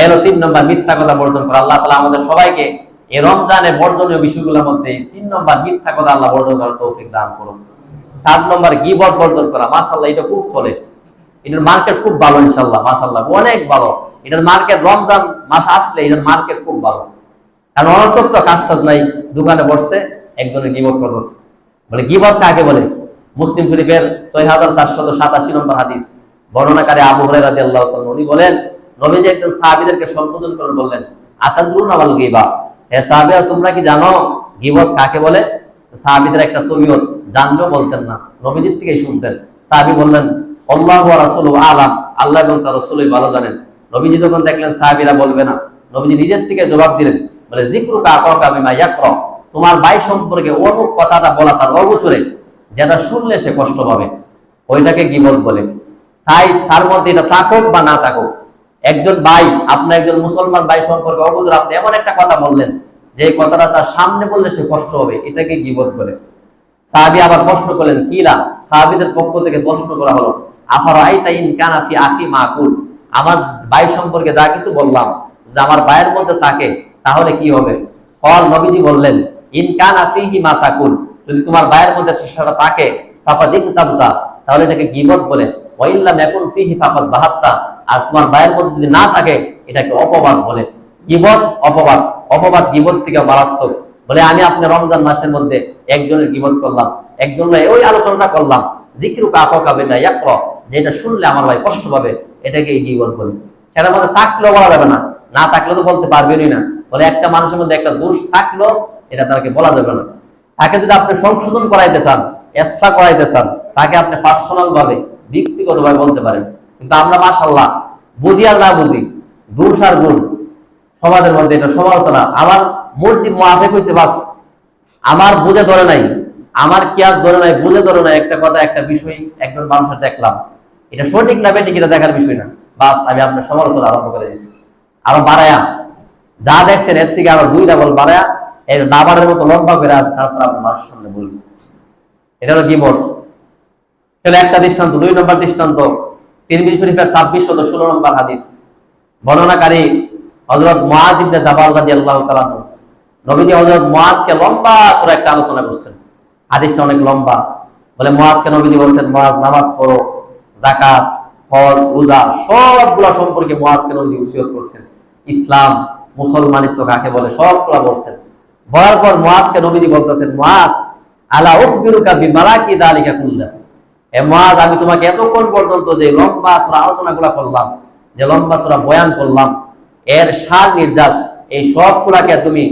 এর 3 নম্বর মিথ্যা কথা বর্জন করা। আল্লাহ তাআলা আমাদের সবাইকে এই রমজানে বর্জনীয় বিষয়গুলোর মধ্যে 3 নম্বর মিথ্যা কথা আল্লাহ বর্জন করার তৌফিক দান করুন। 4 নম্বর গীবত বর্জন করা। মাশাআল্লাহ এটা খুব চলে, এটার মার্কেট খুব ভালো ইনশাআল্লাহ, মাশাআল্লাহ অনেক ভালো এটার মার্কেট। রমজান মাস আসলে এটার মার্কেট খুব ভালো, কারণ অনর্থক তো কাজ নাই, দোকানে বসছে একজনের গীবত করতেছে। বলে গীবত কাকে বলে? মুসলিম শরীফের 6487 নম্বর হাদিস, বর্ণনাকারী আবু হুরায়রা রাদিয়াল্লাহু তাআলা উনি বলেন, নবীজি একজন সাহাবীদেরকে সম্বোধন করে বললেন, আতাদরুনা ওয়াল গীবা, হে সাহাবীরা তোমরা কি জানো গীবত কাকে বলে? সাহাবীদের একটা তবিয়ত, জানলেও বলতেন না, নবীজির থেকেই শুনতেন। সাহাবী বললেন, আল্লাহু ওয়া রাসূলুহু আলাম, আল্লাহ এবং তার রাসূলই ভালো জানেন। নবীজি যখন দেখলেন সাহাবীরা বলবে না, নবীজি নিজের থেকে জবাব দিলেন, বলে যিকরুকা আকাকা বিমা ইয়াকরা, তোমার ভাই সম্পর্কে অমুক কথাটা বলা তার অগোচরে, যেটা শুনলে সে কষ্ট পাবে, ওইটাকে গীবত বলে। তাই তার মধ্যে এটা থাকুক বা না থাকুক, একজন ভাই, আপনার একজন মুসলমান ভাই সম্পর্কে অগোচরে আপনি এমন একটা কথা বললেন যে কথাটা তার সামনে বললে সে কষ্ট হবে, এটাকে গীবত বলে। সাহাবী আবার প্রশ্ন করলেন, কিরা? সাহাবীদের পক্ষ থেকে প্রশ্ন করা হলো, আফারাইতা ইন কানা ফি আখি মাকুল, আমার ভাই সম্পর্কে যা কিছু বললাম যে আমার ভাইয়ের মধ্যে থাকে তাহলে কি হবে? কল, নবীজি বললেন, ইন কানা ফিহি মা তাকুল, যদি তোমার ভাইয়ের মধ্যে সেটা থাকে ফাফাদিক তাবতা, তাহলে এটাকে গীবত বলে। ওয়া ইল্লাম ইয়াকুন ফিহি ফাফাদ বাহাত্তা, আর তোমার ভাইয়ের মধ্যে যদি না থাকে এটাকে অপবাদ বলে। গীবত অপবাদ, অপবাদ গীবত থেকে মারাত্মক। বলে আমি আপনি রমজান মাসের মধ্যে একজনের গীবত করলাম, একজনের ওই আলোচনাটা করলাম, যিকরুকা আকাকা বিমা ইয়াকরা, যেটা শুনলে আমার ভাই কষ্ট পাবে এটাকে গীবত বলে। সেটার মধ্যে থাকলেও বলা যাবে না, না থাকলে তো বলতে পারবেনই না। বলে একটা মানুষের মধ্যে একটা দোষ থাকলো এটা তাকে বলা যাবে না। তাকে যদি আপনি সংশোধন করাইতে চান, এক্সট্রা করাইতে চান, তাকে আপনি পার্সোনাল ভাবে ব্যক্তিগতভাবে বলতে পারেন। কিন্তু আমরা মাশাআল্লাহ বুঝি আর না বুঝি, দোষ আর গুণ সমাজের মধ্যে এটা সমালোচনা। আমার মসজিদ মুআফিক হইছে বাস, আমার বুঝে ধরে নাই, আমার কিয়াস ধরে নাই, বুঝে ধরে নাই, একটা কথা একটা বিষয় একজন মানুষের দেখলাম, এটা সঠিক না বেঠিক এটা দেখার বিষয় না, বাস আমি আপনার সমালোচনা আরম্ভ করে দিচ্ছি। আরো বাড়ায়া যা দেখছেন এর থেকে আরো 2 ডাবল বাড়ায়া এই দাবারের মতো লম্বা করে তারপর আপনার মানুষের সামনে বলবেন, এটা হলো গীবত। তাহলে একটা দৃষ্টান্ত। 2 নম্বর দৃষ্টান্ত তিরমিজি শরীফের 2616 নম্বর হাদিস। বর্ণনাকারী হযরত মুআয ইবনে জাবাল রাদিয়াল্লাহু তাআলা আনহু। নবীজি হযরত মুআযকে লম্বা করে একটা আলোচনা করছেন, হাদিসটা অনেক লম্বা। বলে মুআযকে নবীজি বলছেন, মুআয নামাজ পড়ো, যাকাত, হজ, রোজা সবগুলো সম্পর্কে মুআযকে নবীজি ওসিয়ত করছেন। ইসলাম, মুসলমানিত্ব কাকে বলে সবগুলো বলছেন। বলার পর মুআযকে নবীজি বলতেছেন, মুআয আলা উখবিরুকা বিমালাকি যালিকা কুল্লা, এ মুআয আমি তোমাকে এতক্ষণ পর্যন্ত যে লম্বা সূরা আলোচনাগুলো করলাম, যে লম্বা সূরা বয়ান করলাম, এর সার নির্যাস এই সবগুলাকে তুমি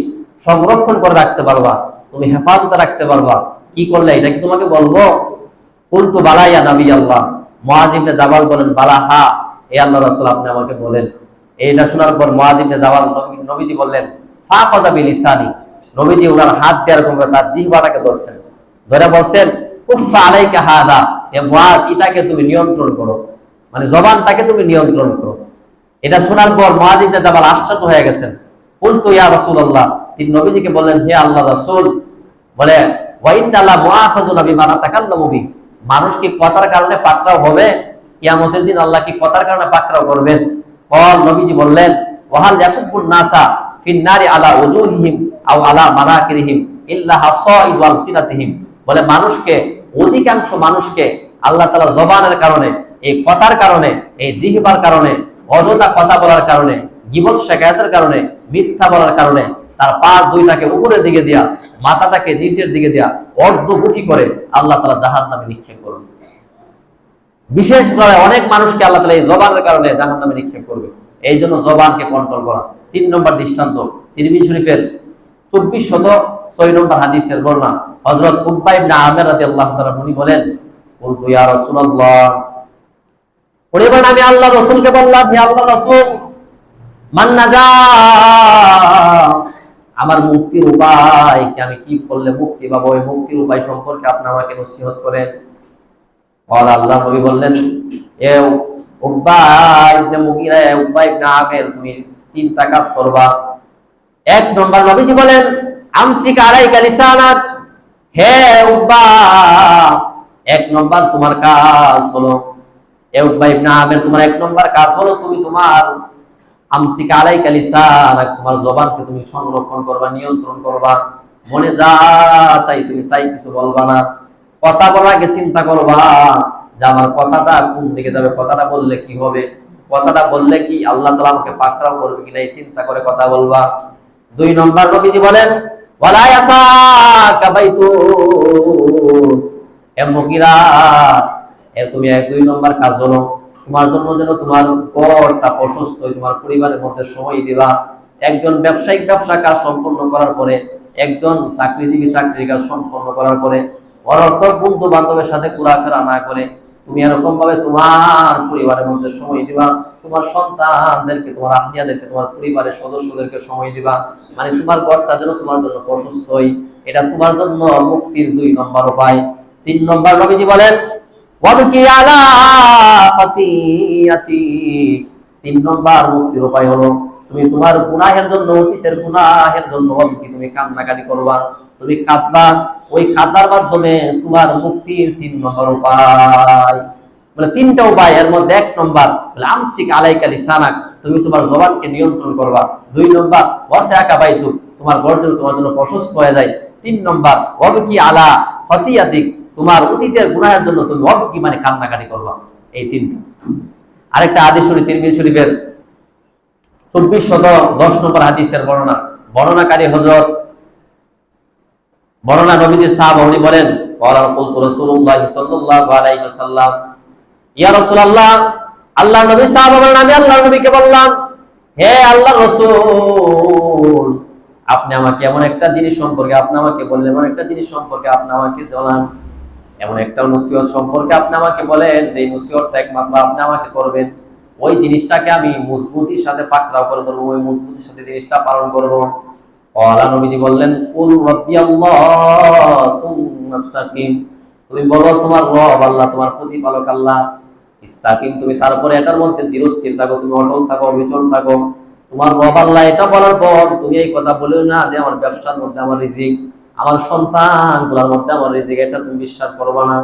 সংরক্ষণ করে রাখতে পারবা, তুমি হেফাজতে রাখতে পারবা, কি করলে এটা কি তোমাকে বলবো? কুলতু বালা ইয়া নবী আল্লাহ। মুআয ইবনে জাবাল বলেন, বালা হা, এ আল্লাহর রাসূল আপনি আমাকে বলেন। এইটা শোনার পর মুআয ইবনে জাবাল নবীজি বললেন, ফাকাদা বিলিসানি, নবীজি ওনার হাত দিয়ে এরকম করে তার জিহ্বাটাকে ধরছেন, ধরে বলছেন, কুফা আলাইকা হাদা, এ মুআয এটাকে তুমি নিয়ন্ত্রণ করো, মানে জবানটাকে তুমি নিয়ন্ত্রণ করো। এটা শোনার পর মুআয ইবনে জাবাল আশ্চর্য হয়ে গেছেন। কুলতু ইয়া রাসূলুল্লাহ, তিনি নবীজিকে বললেন, হে আল্লাহর রাসূল, বলে ওয়া ইন্নাল্লাহ মুআখাযুনা বিমা নাতাকাল্লামু বি, মানুষ কি কথার কারণে পাকড়াও হবে? কিয়ামতের দিন আল্লাহ কি কথার কারণে পাকড়াও করবেন? পর নবীজি বললেন, ওয়াহাল ইয়াকুবুন নাসা ফিন নারি আলা উজুহিহিম আও আলা মানাকিরিহিম ইল্লা হাসাইদ ওয়াল সিনাতিহিম, বলে মানুষকে, অধিকাংশ মানুষকে আল্লাহ তাআলা জবানের কারণে, এই কথার কারণে, এই জিহ্বার কারণে, অযথা কথা বলার কারণে, গীবত শিকায়তের কারণে, মিথ্যা বলার কারণে তার পা দুইটাকে উপরের দিকে দিয়া, মাথাটাকে নিচের দিকে দিয়া অর্ধমুখী করে আল্লাহ তাআলা জাহান্নামে নিক্ষেপ করবে। বিশেষ করে অনেক মানুষকে আল্লাহ তাআলা এই জবানের কারণে জাহান্নামে নিক্ষেপ করবে। এই জন্য জবানকে কন্ট্রোল করা। 3 নম্বর দৃষ্টান্ত তিরমিজি শরীফের 2406 নম্বর হাদিসের বর্ণনা। হযরত উকবা ইবনে আমির রাদিয়াল্লাহু তাআলা উনি বলেন, কুলতু ইয়া রাসূলুল্লাহ, উনি বলেন আমি আল্লাহর রাসূলকে বললাম, হে আল্লাহর রাসূল, মান নাজা, আমার মুক্তির উপায় কি, আমি কি করলে মুক্তি পাবো, এই মুক্তির উপায় সম্পর্কে আপনি আমাকে নসিহত করেন। আল্লাহ নবী বললেন, এ উকবা ইবনে মুগীরা, উকবা ইবনে আমির, তুমি 3টা কাজ করবা। 1 নম্বর নবীজি বলেন, আমসিক আলাইকা লিসানাক, হে উকবা 1 নম্বর তোমার কাজ হলো, এ উকবা ইবনে আমির তোমার 1 নম্বর কাজ হলো তুমি তোমার আমসিকা আলাইকা লিসানাক, তোমার জবানকে তুমি সংরক্ষণ করবা, নিয়ন্ত্রণ করবা। মনে যা চাই তুমি তাই কিছু বলবা না। কথা বলার আগে চিন্তা করবা যে আমার কথাটা কোন দিকে যাবে, কথাটা বললে কি হবে, কথাটা বললে কি আল্লাহ তাআলা আমাকে পাকড়াও করবে কিনা, এই চিন্তা করে কথা বলবা। 2 নম্বর নবীজি বলেন, ওয়ালা ইয়াসাকা বাইতু, এ মুগীরা, তুমি 2 নম্বর কাজ হলো তোমার জন্য যেন তোমার ঘরটা প্রশস্ত, তোমার পরিবারের মধ্যে সময় দিবা। একজন ব্যবসায়িক ব্যবসা কাজ সম্পন্ন করার পরে, একজন চাকরিজীবী চাকরির কাজ সম্পন্ন করার পরে, অনর্থক বন্ধু বান্ধবের সাথে ঘোরাফেরা না করে তুমি এরকম ভাবে তোমার পরিবারের মধ্যে সময় দিবা, তোমার সন্তানদেরকে, তোমার আত্মীয়দেরকে, তোমার পরিবারের সদস্যদেরকে সময় দিবা, মানে তোমার ঘরটা যেন তোমার জন্য প্রশস্ত হয়। এটা তোমার জন্য মুক্তির 2 নম্বর উপায়। 3 নম্বর নবীজি বলেন, ওয়াবকি আলা খাতিয়াতি, 3 নম্বর মুক্তির উপায় হলো তুমি তোমার গুনাহের জন্য, অতীতের গুনাহের জন্য তুমি কান্নাকাটি করবা, তুমি কাঁদবা। ওই কাঁদার মাধ্যমে তোমার মুক্তির 3 নম্বর উপায়। মানে 3টা উপায়, এর মধ্যে 1 নম্বর বলে আমসিক আলাইকা লিসানাক, তুমি তোমার জবানকে নিয়ন্ত্রণ করবা। 2 নম্বর ওয়াসিআকা বাইতুক, তোমার ঘর যেন তোমার জন্য প্রশস্ত হয়ে যায়। 3 নম্বর ওয়াবকি আলা খাতিয়াতিক, তোমার অতীতের গুনাহের জন্য তুমি ওয়াবকি মানে কান্নাকাটি করবা। এই 3টা। আরেকটা হাদিস শরীফ তিরমিজি শরীফের 2410 নম্বর হাদিসের বর্ণনা। বর্ণনাকারী হযরত বর্ণনা নবীজির সাহাবা, উনি বলেন, ক্বালা কুলতু রাসূলুল্লাহ সাল্লাল্লাহু আলাইহি ওয়াসাল্লাম, ইয়া রাসূলুল্লাহ, আল্লাহর নবী সাহাবা বলেন, আমি আল্লাহর নবীকে বললাম, হে আল্লাহর রাসূল, আপনি আমাকে এমন একটা জিনিস সম্পর্কে আপনি আমাকে বললেন, এমন একটা জিনিস সম্পর্কে আপনি আমাকে জানান, এমন একটা নসিহত সম্পর্কে আপনি আমাকে বলেন, যে নসিহতটা একমাত্র আপনি আমাকে করবেন, ওই জিনিসটাকে আমি মজবুতির সাথে পাকড়াও করে ধরবো, ওই মজবুতির সাথে জিনিসটা পালন করবো। ক্বালা, নবীজি বললেন, কুল রাব্বিয়াল্লাহ সুম্মা ইসতাকিম, তুমি বলো তোমার রব আল্লাহ, তোমার প্রতিপালক আল্লাহ, ইস্তাকিম, তুমি তারপরে এটার মধ্যে দৃঢ়স্থির থাকো, তুমি অটল থাকো, অবিচল থাকো। তোমার রব আল্লাহ এটা বলার পর তুমি এই কথা বলেও না যে আমার ব্যবসার মধ্যে আমার রিজিক, আমার সন্তানগুলোর মধ্যে আমার রিজিক, এটা তুমি বিশ্বাস করবা না।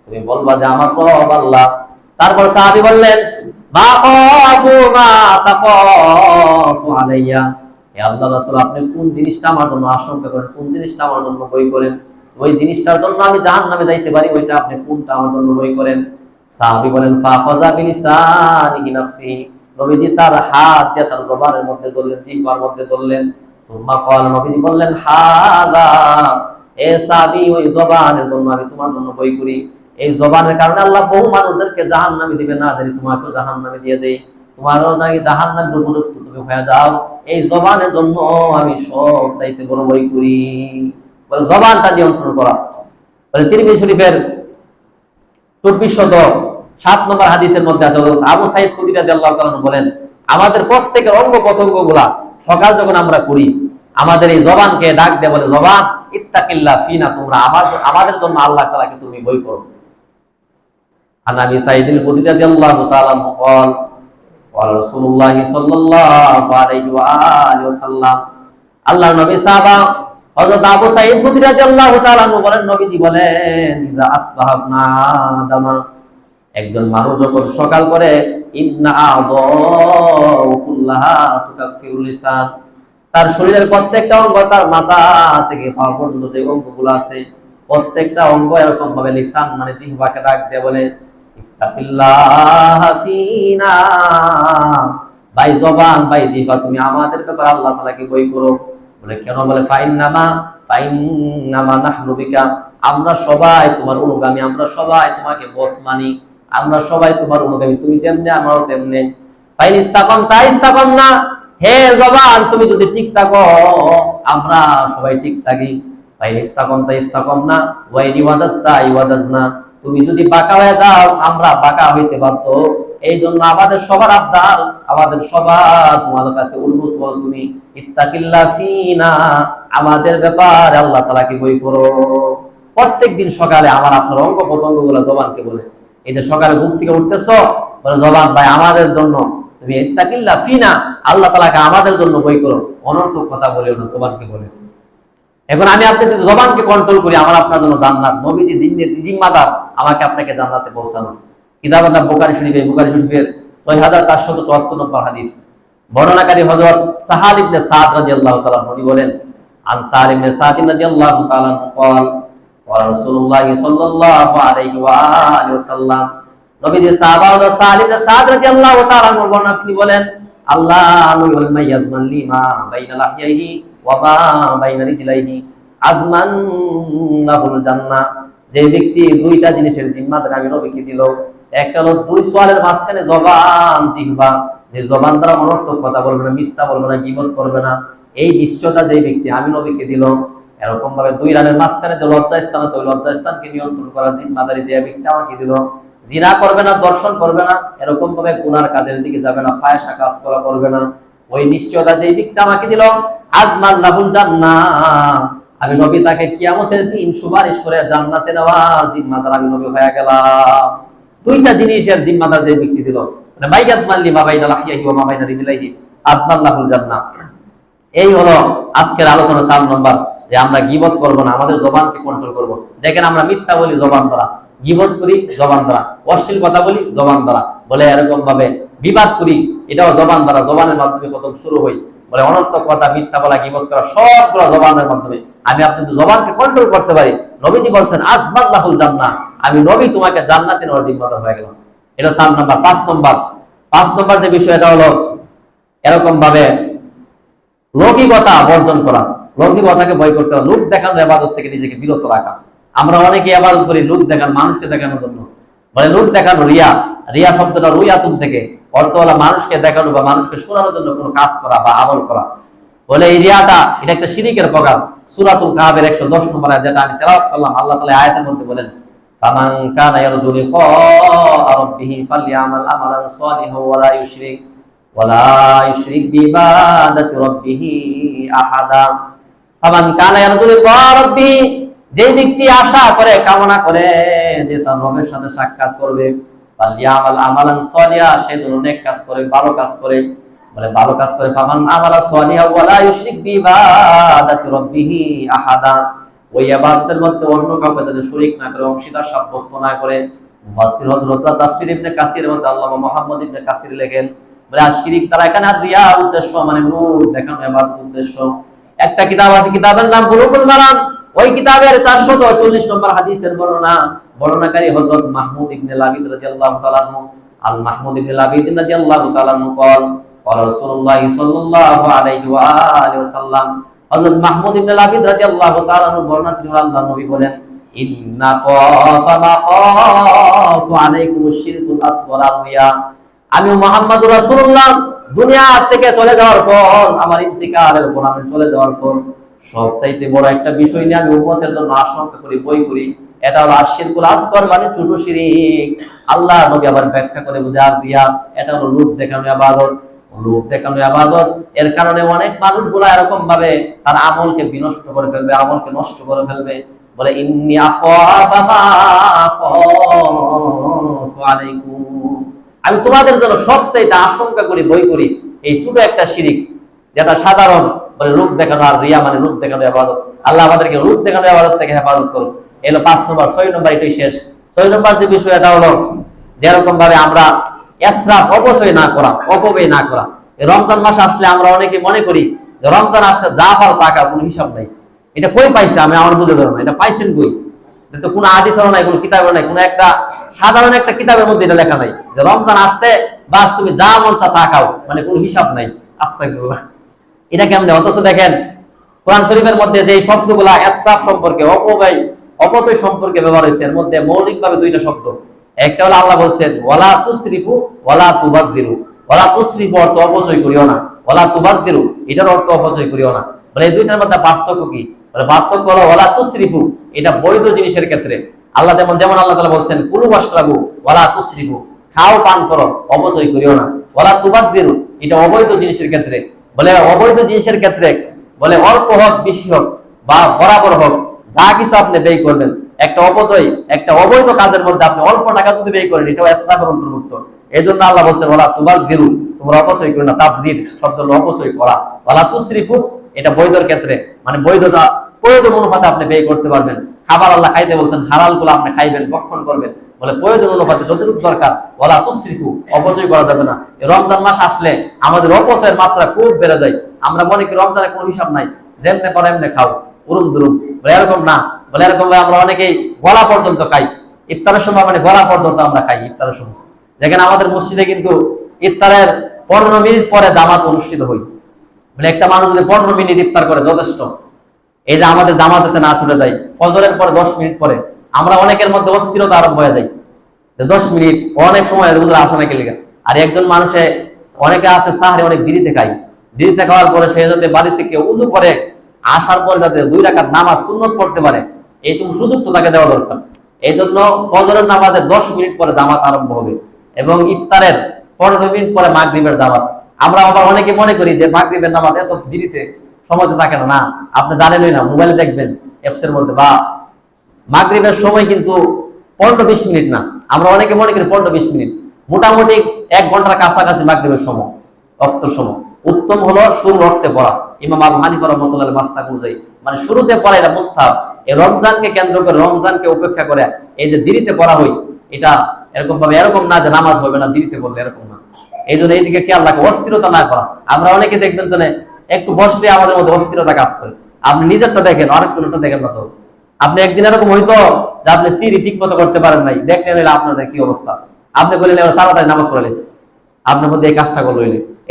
তুমি বলবা যে আমার রব আল্লাহ। তারপর সাহাবী বললেন, মা খাফু মা তাখাফু আলাইয়া, হে আল্লাহর রাসূল, আপনি কোন জিনিসটা আমার জন্য আশঙ্কা করেন, কোন জিনিসটা আমার জন্য ভয় করেন, ওই জিনিসটার জন্য আমি জাহান্নামে যাইতে পারি, ওইটা আপনি কোনটা আমার জন্য ভয় করেন? সাহাবী বলেন, ফাখাযা বিলিসানিহি নাফসিহি, নবীজি তার হাত দিয়ে তার জবানের মধ্যে ধরলেন, জিহ্বার মধ্যে ধরলেন। সুম্মা ক্বালা, নবীজি বললেন, হাযা, এ সাহাবী, ওই জবানের জন্য আমি তোমার জন্য ভয় করি। এই জবানের কারণে আল্লাহ বহু মানুষদেরকে জাহান্নামে দিবে, না জানি তোমাকেও জাহান্নামে দিয়ে দেয়, তোমারও নাকি জাহান্নামের উপযুক্ত তুমি হয়ে যাও। এই জবানের জন্য আমি সব চাইতে বড় ভয় করি। বলে জবানটা নিয়ন্ত্রণ করা। বলে তিরমিজি শরীফের 2407 নম্বর হাদিসের মধ্যে আছে, আবু সাঈদ খুদরি রাদিয়াল্লাহু তাআলা আনহু বলেন, আমাদের প্রত্যেকের অঙ্গ প্রত্যঙ্গগুলা সকাল যখন আমরা করি, আমাদের এই জবানকে ডাক দেয়, বলে জবান, ইত্তাকিল্লাহ ফিনা, তোমরা আমাদের জন্য আল্লাহ তাআলাকে তুমি ভয় করো। আন আবি সাঈদ খুদরি রাদিয়াল্লাহু তাআলা আনহু قال قال رسول الله صلى الله عليه واله وسلم, আল্লাহর নবী সাহাবা হযরত আবু সাঈদ খুদরি রাদিয়াল্লাহু তাআলা আনহু বলেন, নবীজি বলেন, ইযা আসবাহনা আদামা, একজন মানুষ যখন সকাল করে, ইন্না আ'দাউ কুল্লাহা তুকাফিরুল লিসান, তার শরীরের প্রত্যেকটা অঙ্গ, তার মাথা থেকে পা পর্যন্ত যে অঙ্গগুলো আছে, প্রত্যেকটা অঙ্গ এরকম ভাবে লিসান মানে জিহ্বাকে ডাক দিয়ে বলে, ইত্তাকিল্লাহ ফিনা, ভাই জবান, ভাই জিহ্বা, তুমি আমাদের ব্যাপারে আল্লাহ তাআলাকে ভয় করো। বলে কেন? বলে ফাইন্নামা নাহনু বিকা, আমরা সবাই তোমার অনুগামী, আমরা সবাই তোমাকে বস মানি, আমরা সবাই তোমার অনুগামী, তুমি যেমনে আমরাও তেমনে। ফাইন ইস্তাকামতা ইস্তাকামনা, হে জবান, তুমি যদি ঠিক থাকো আমরা সবাই ঠিক থাকি। ফাইন ইস্তাকামতা ইস্তাকামনা, ওয়াইনি ওয়াজাসতা ইওয়াজাসনা, তুমি যদি বাঁকা হয়ে যাও আমরা বাঁকা হইতে বাধ্য। এই জন্য আমাদের সবার আবদার, আমাদের সবার তোমাদের কাছে অনুরোধ করো, তুমি ইত্তাকিল্লাহ ফিনা, আমাদের ব্যাপারে আল্লাহ তাআলাকে ভয় করো। প্রত্যেকদিন সকালে আমার আপনার অঙ্গ প্রত্যঙ্গগুলো জবানকে বলে, এই যে সকালে ঘুম থেকে উঠতেছো, বলে জবান, ভাই আমাদের জন্য তুমি ইত্তাকিল্লাহ ফিনা, আল্লাহ তাআলাকে আমাদের জন্য ভয় করো। অনর্থক কথা বলেও না, জবানকে বলে। এখন আমি আপনি যদি জবানকে কন্ট্রোল করি, আমার আপনার জন্য জান্নাত, নবীজি জিম্মাদার আমাকে আপনাকে জান্নাতে পৌঁছানো। কিতাবের নাম বুখারী শরীফের 6474 নম্বর হাদিস। বর্ণনাকারী হযরত সাহাল ইবনে সাদ রাদিয়াল্লাহু তাআলা উনি বলেন, আন সাহাল ইবনে সাদ রাদিয়াল্লাহু তাআলা قال قال رسول الله صلى الله عليه واله وسلم, নবীজি সাহাবা হযরত সাহাল ইবনে সাদ রাদিয়াল্লাহু তাআলা বর্ণনা তিনি বলেন, আল্লাহ নবী বলেন, মাইয়াজমান লিমা বাইনা লাহিয়াহি ওয়া মা বাইনা রিজলাইহি আজমান লাহুল জান্নাহ, যে ব্যক্তি দুইটা জিনিসের জিম্মাদারি আমি নবীকে দিল, একটা হলো দুই সোয়ালের মাঝখানে জবান, জিহ্বা, যে জবান দ্বারা অনর্থক কথা বলবে না, মিথ্যা বলবে না, গীবত করবে না, এই নিশ্চয়তা যে ব্যক্তি আমি নবীকে দিল। এরকম ভাবে দুই রানের মাঝখানে যে লজ্জাস্থান আছে, ওই লজ্জাস্থানকে নিয়ন্ত্রণ করার জিম্মাদারি যে ব্যক্তি আমাকে দিল। জিনা করবে না, দর্শন করবে না, এরকম ভাবে গুনার কাজের দিকে যাবে না, ফায়সা কাজ করা করবে না, ওই নিশ্চয়তা যে ব্যক্তি আমাকে দিল, আজমান লাহুল জান্নাহ, আমি নবী তাকে কিয়ামতের দিন সুপারিশ করে জান্নাতে নেওয়ার জিম্মাদার আমি নবী হয়ে গেলাম। দুইটা জিনিসের জিম্মাদার যে ব্যক্তি দিল, মানে মাইয়াজমান লিমা বাইনা লাহিয়াহি ওয়া মা বাইনা রিজলাইহি আজমান লাহুল জান্নাহ। এই হলো আজকের আলোচনা 4 নম্বর, যে আমরা গীবত করব না, আমাদের জবানকে কন্ট্রোল করব। দেখেন আমরা মিথ্যা বলি জবান দ্বারা, গীবত করি জবান দ্বারা, অশ্লীল কথা বলি জবান দ্বারা, বলে এরকম ভাবে বিবাদ করি, এটাও জবান দ্বারা, জবানের মাধ্যমে প্রথম শুরু হই, বলে অনর্থক কথা, মিথ্যা বলা, গীবত করা, সবগুলো জবানের মাধ্যমে। আমি আপনি তো জবানকে কন্ট্রোল করতে পারি, নবীজি বলছেন আজমান লাহুল জান্নাহ, আমি নবী তোমাকে জান্নাতে নেওয়ার জিম্মাদার হয়ে গেলাম। এটা 4 নম্বর। 5 নম্বর যে বিষয়, এটা হলো এরকম ভাবে লৌকিকতা বর্জন করা, লৌকিকতাকে ভয় করতে হবে, লোক দেখানোর ইবাদত থেকে নিজেকে বিরত রাখা। আমরা অনেকে ইবাদত করি লোক দেখান, মানুষকে দেখানোর জন্য। বলে লোক দেখানো রিয়া, রিয়া শব্দটা রুইয়াতুন থেকে, অর্থ হলো মানুষকে দেখানো বা মানুষকে শোনানোর জন্য কোনো কাজ করা বা আমল করা। বলে এই রিয়াটা এটা একটা শিরকের প্রকার। সূরাতুল কাহফের 110 নম্বর আয়াত, যেটা আমি তেলাওয়াত করলাম, আল্লাহ তাআলা আয়াতের মধ্যে বলেন, ফামান কানা ইয়ারজু লিকাআ রাব্বিহি ফালইআমাল আমালান সালিহান ওয়ালা ইউশরিক বিইবাদাতি রাব্বিহি আহাদা। ফামান কানা ইয়ারজু লিকাআ রাব্বিহি, যে ব্যক্তি আশা করে, কামনা করে যে তার রবের সাথে সাক্ষাৎ করবে, ফালইআমাল আমালান সালিহা, সে যেন নেক কাজ করে, ভালো কাজ করে। বলে ভালো কাজ করে, ফামান আমালা সালিহা ওয়ালা ইউশরিক বিইবাদাতি রাব্বিহি আহাদা, ওই ইবাদতের মধ্যে অন্য কাউকে যেন শরীক না করে, অংশীদার সাব্যস্ত না করে। মুফাসসির হযরত তাফসীর ইবনে কাসিরের মধ্যে আল্লামা মুহাম্মদ ইবনে কাসির লেখেন, বলে আর শিরক তারা এখানে আর রিয়া উদ্দেশ্য, মানে নূর দেখানো ইবাদত উদ্দেশ্য। একটা কিতাব আছে, কিতাবের নাম বুলুগুল মারাম, ওই কিতাবের 440 নম্বর হাদিসের বর্ণনাকারী হযরত মাহমুদ ইবনে লাবিদ রাদিয়াল্লাহু তাআলা আনহু। আল মাহমুদ ইবনে লাবিদ রাদিয়াল্লাহু তাআলা আনহু বলেন, قال رسول الله صلى الله عليه واله وسلم, হযরত মাহমুদ ইবনে লাবিদ রাদিয়াল্লাহু তাআলা আনহু বর্ণনা করেন, আল্লাহর নবী বলেন, ইন্না কাফা মাকাফু আলাইকুমুশ শিরকুল আসগর আলিয়া, আমি মুহাম্মদুর রাসূলুল্লাহ দুনিয়া থেকে চলে যাওয়ার পর, আমার ইন্তিকালের পর, আমি চলে যাওয়ার পর সবচাইতে বড় একটা বিষয় নিয়ে আমি উম্মতের জন্য আশঙ্কা করি, বই করি, এটা হলো আশিরকুল আসগর, মানে ছোট শিরক। আল্লাহ নবী আবার ব্যাখ্যা করে বুঝার দিয়া, এটা হলো রূপ দেখানো ইবাদত। রূপ দেখানো ইবাদত, এর কারণে অনেক মানুষগুলা এরকম ভাবে তার আমলকে বিনষ্ট করে ফেলবে, আমলকে নষ্ট করে ফেলবে। বলে ইন্নী আখাফু মা আখাফু আলাইকুম, আমি তোমাদের জন্য সবচাইতে আশঙ্কা করি, ভয় করি এই ছোট একটা শিরক, যেটা সাধারণ, বলে রূপ দেখানো আর রিয়া মানে রূপ দেখানো ইবাদত। আল্লাহ আমাদেরকে রূপ দেখানো ইবাদত থেকে হেফাজত করুন। এলো 5 নম্বর। 6 নম্বর এটাই শেষ। 6 নম্বর যে বিষয়টা হলো, যেরকম ভাবে আমরা ইসরাফ, অপচয় না করা, অপব্যয় না করা। রমজান মাস আসলে আমরা অনেকে মনে করি যে রমজান আসছে, যা পাও টাকা কোনো হিসাব নাই। এটা কই পাইছে আমি আমার বুঝে বেরো না, এটা পাইছেন কই? এটা তো কোনো হাদিসও নাই, কোনো কিতাবেও নাই, কোনো একটা সাধারণ একটা কিতাবের মধ্যে এটা লেখা নাই যে রমজান আসছে বাস তুমি যা মন চা তা খাও, মানে কোনো হিসাব নাই। আস্তাগফিরুল্লাহ, এটা কেমনে? অথচ দেখেন কোরআন শরীফের মধ্যে যে শব্দগুলা ইসরাফ সম্পর্কে, অপব্যয়, অপচয় সম্পর্কে ব্যবহার হয়েছে, এর মধ্যে মৌলিকভাবে দুইটা শব্দ। একটা হলো আল্লাহ বলছেন ওয়ালা তুসরিফু ওয়ালা তুবাদদিরু। ওয়ালা তুসরিফু অর্থ অপচয় করিও না, ওয়ালা তুবাদদিরু এটার অর্থ অপচয় করিও না। বলে এই দুইটার মধ্যে পার্থক্য কি? বলে পার্থক্য হলো ওয়ালা তুসরিফু এটা বৈধ জিনিসের ক্ষেত্রে আল্লাহ যেমন আল্লাহ তাআলা বলছেন কুলু ওয়াশরাবু ওয়ালা তুসরিফু, খাও পান করো, অপচয় করিও না। ওয়ালা তুবাদদিরু এটা অবৈধ জিনিসের ক্ষেত্রে। বলে অবৈধ জিনিসের ক্ষেত্রে বলে অল্প হোক বেশি হোক বা বরাবর হোক, যা কিছু আপনি ব্যয় করবেন, একটা অপচয়, একটা অবৈধ কাজের মধ্যে আপনি অল্প টাকা যদি ব্যয় করেন, এটাও ইসরাফের অন্তর্ভুক্ত। এই জন্য আল্লাহ বলছেন ওয়ালা তুবাদদিরু, তোমরা অপচয় করো না। তাবযির শব্দ হলো অপচয় করা। ওয়ালা তুসরিফু এটা বৈধর ক্ষেত্রে, মানে বৈধতা প্রয়োজন অনুপাতে আপনি ব্যয় করতে পারবেন। খাবার আল্লাহ খাইতে বলছেন, হালাল গুলো আপনি খাইবেন, ভক্ষণ করবেন। বলে প্রয়োজন অনুপাতে যতটুকু দরকার, ওয়ালা তুসরিফু অপচয় করা যাবে না। রমজান মাস আসলে আমাদের অপচয়ের মাত্রা খুব বেড়ে যায়। আমরা মনে করি রমজানের কোনো হিসাব নাই, যেমনে করে এমনি খাও, উরুম দুরুম। বলে এরকম না, বলে এরকম আমরা অনেকেই গলা পর্যন্ত খাই। ইফতারের সময় মানে গলা পর্যন্ত আমরা খাই ইফতারের সময়। যেখানে আমাদের মসজিদে কিন্তু ইফতারের 15 মিনিট পরে জামাত অনুষ্ঠিত হয়। মানে একটা মানুষ যদি 15 মিনিট ইফতার করে যথেষ্ট। এই যে আমাদের জামাতে না ছুটে যায় ফজরের পরে 10 মিনিট পরে, আমরা অনেকের মধ্যে অস্থিরতা আরম্ভ হয়ে যায় যে 10 মিনিট অনেক সময় আসে নাকি লেগে। আর একজন মানুষে অনেকে আছে সাহারে অনেক দেরিতে খায়, দেরিতে খাওয়ার পরে সে যাতে বাড়ি থেকে উযু করে আসার পরে যাতে 2 রাকাত নামাজ সুন্নত পড়তে পারে, এই তুমি সুযোগ তো তাকে দেওয়া দরকার। এই জন্য ফজরের নামাজের 10 মিনিট পরে জামাত আরম্ভ হবে এবং ইফতারের 15 মিনিট পরে মাগরিবের জামাত। আমরা আবার অনেকে মনে করি যে মাগরিবের নামাজ এত দেরিতে সময় থাকে না। না, আপনি জানেনই না, মোবাইলে দেখবেন অ্যাপসের মধ্যে, বা মাগরিবের সময় কিন্তু 15-20 মিনিট না। আমরা অনেকে মনে করি 15-20 মিনিট, মোটামুটি 1 ঘন্টার কাছাকাছি মাগরিবের সময়, রক্তের সময়। উত্তম হলো শুরু রক্তে পড়া। ইমাম আবু হানিফা রাহমাতুল্লাহ মাসলাক অনুযায়ী মানে শুরুতে পড়া এটা মুস্তাহাব। এই রমজানকে কেন্দ্র করে, রমজানকে উপেক্ষা করে এই যে দেরিতে পড়া হয়, এটা এরকম ভাবে এরকম না যে নামাজ হবে না দেরিতে পড়লে, এরকম না। এই জন্য এইদিকে খেয়াল রাখা, অস্থিরতা না করা। আমরা অনেকে দেখবেন তো একটু বসলে আমাদের মধ্যে অস্থিরতা কাজ করে। আপনি নিজেরটা দেখেন, আরেকজনটা দেখেন না তো। আপনি একদিন এরকম হইতো যে আপনি সিঁড়ি ঠিক মতো করতে পারেন নাই, দেখলে নিলে আপনাদের কি অবস্থা। আপনি বললেন তাড়াতাড়ি নামাজ পড়ে গেছে, আপনার মধ্যে এই কাজটা করলো।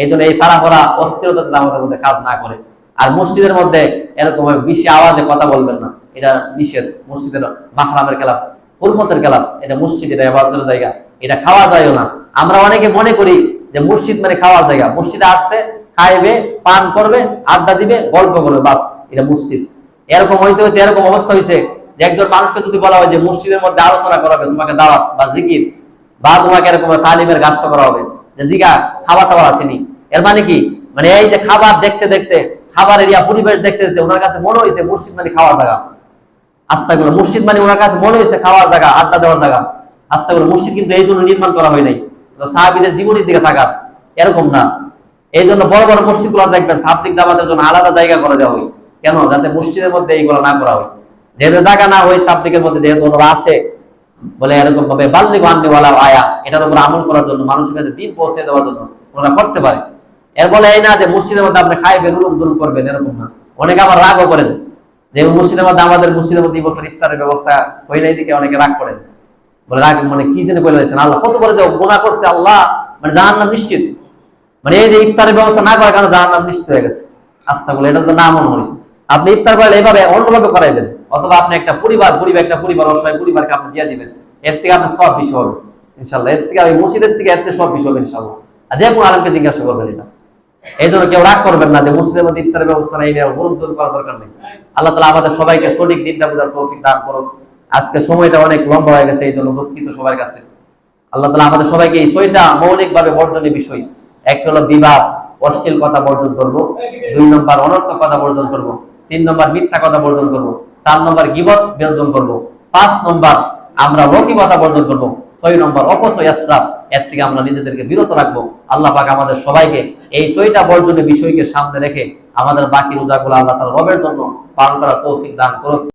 এই জন্য এই তাড়াহুড়া অস্থিরতা আমাদের মধ্যে কাজ না করে। আর মসজিদের মধ্যে এরকম বেশি আওয়াজে কথা বলবেন না, এটা নিষেধ। মসজিদের মাহরামের খেলাফ, হুরমতের খেলাফ, এটা মসজিদ, এটা ইবাদতের জায়গা, এটা খাওয়া যায়ও না। আমরা অনেকে মনে করি যে মসজিদ মানে খাওয়ার জায়গা, মসজিদে আসছে খাইবে, পান করবে, আড্ডা দিবে, গল্প করবে, বাস, এটা মসজিদ। এরকম হইতে হইতে এরকম অবস্থা হয়েছে যে একজন মানুষকে যদি বলা হয় যে মসজিদের মধ্যে আলোচনা করাবে, তোমাকে দাওয়াত বা জিকির বা তোমাকে এরকম তালিমের গাছটা করা হবে, যে জিগা খাবার টাবার আসেনি, এর মানে কি? মানে এই যে খাবার দেখতে দেখতে, খাবার এরিয়া পরিবেশ দেখতে দেখতে ওনার কাছে মনে হয়েছে মসজিদ মানে খাওয়ার জায়গা। আস্তাগুলো মসজিদ মানে ওনার কাছে মনে হয়েছে খাওয়ার জায়গা, আড্ডা দেওয়ার জায়গা। আস্তাগুলো মসজিদ কিন্তু এই জন্য নির্মাণ করা হয় নাই সাহাবীদের জীবনের দিকে থাকার, এরকম না। এই জন্য বড় বড় মসজিদ গুলো দেখবেন তাবলীগ জামাতের জন্য আলাদা জায়গা করে দেওয়া হয়। কেন? যাতে মসজিদের মধ্যে এইগুলো না করা হয়, যেহেতু জায়গা না হয় তাবলীগের মধ্যে, যেহেতু ওনারা আসে বলে এরকম ভাবে বাল্লি বান্নিওয়ালা আয়া, এটার উপর আমল করার জন্য, মানুষের কাছে দিন পৌঁছে দেওয়ার জন্য ওনারা করতে পারে। এর বলে এই না যে মসজিদের মধ্যে আপনি খাইবেন, উলুম দুলুম করবেন, এরকম না। অনেকে আবার রাগও করেন যে মসজিদের মধ্যে, আমাদের মসজিদের মধ্যে বছর ইফতারের ব্যবস্থা হইলে দিকে অনেকে রাগ করেন, বলে রাগ মানে কি জেনে বলে দিয়েছেন আল্লাহ কত করে যে গুনাহ করছে, আল্লাহ মানে জাহান্নাম নিশ্চিত, মানে এই যে ইফতারের ব্যবস্থা না করার কারণে জাহান্নাম নিশ্চিত হয়ে গেছে। আস্থা বলে এটা তো না মনে হয়। আপনি ইফতার করলে এইভাবে অন্যভাবে করাইবেন, অথবা আপনি একটা পরিবার অসহায় পরিবারকে আপনি দিয়ে দিবেন, এর থেকে আপনার সব বিষয় হবে ইনশাল্লাহ। এর থেকে ওই মসজিদের থেকে এর থেকে সব বিষয় হবে ইনশাল্লাহ। আর যে কোনো আলমকে জিজ্ঞাসা করবেন এটা। এই জন্য কেউ রাগ করবেন না যে মুসলিমের মধ্যে ইফতারের ব্যবস্থা নেই, গুরুত্ব করার দরকার নেই। আল্লাহ তাআলা আমাদের সবাইকে সঠিক দিনটা বোঝার তৌফিক দান করুন। আজকে সময়টা অনেক লম্বা হয়ে গেছে, এই জন্য দুঃখিত সবার কাছে। আল্লাহ তাআলা আমাদের সবাইকে এই ছয়টা মৌলিকভাবে বর্জনীয় বিষয়, একটা হলো বিবাদ, অশ্লীল কথা বর্জন করবো, 2 নম্বর অনর্থক কথা বর্জন করবো, 3 নম্বর মিথ্যা কথা বর্জন করবো, 4 নম্বর গীবত বর্জন করবো, 5 নম্বর আমরা লৌকিকতা বর্জন করবো, 6 নম্বর অপচয় ইসরাফ, এর থেকে আমরা নিজেদেরকে বিরত রাখবো। আল্লাহ পাক আমাদের সবাইকে এই 6টা বর্জনীয় বিষয়কে সামনে রেখে আমাদের বাকি রোজাগুলো আল্লাহ তাআলা রবের জন্য পালন করার তৌফিক দান করুন।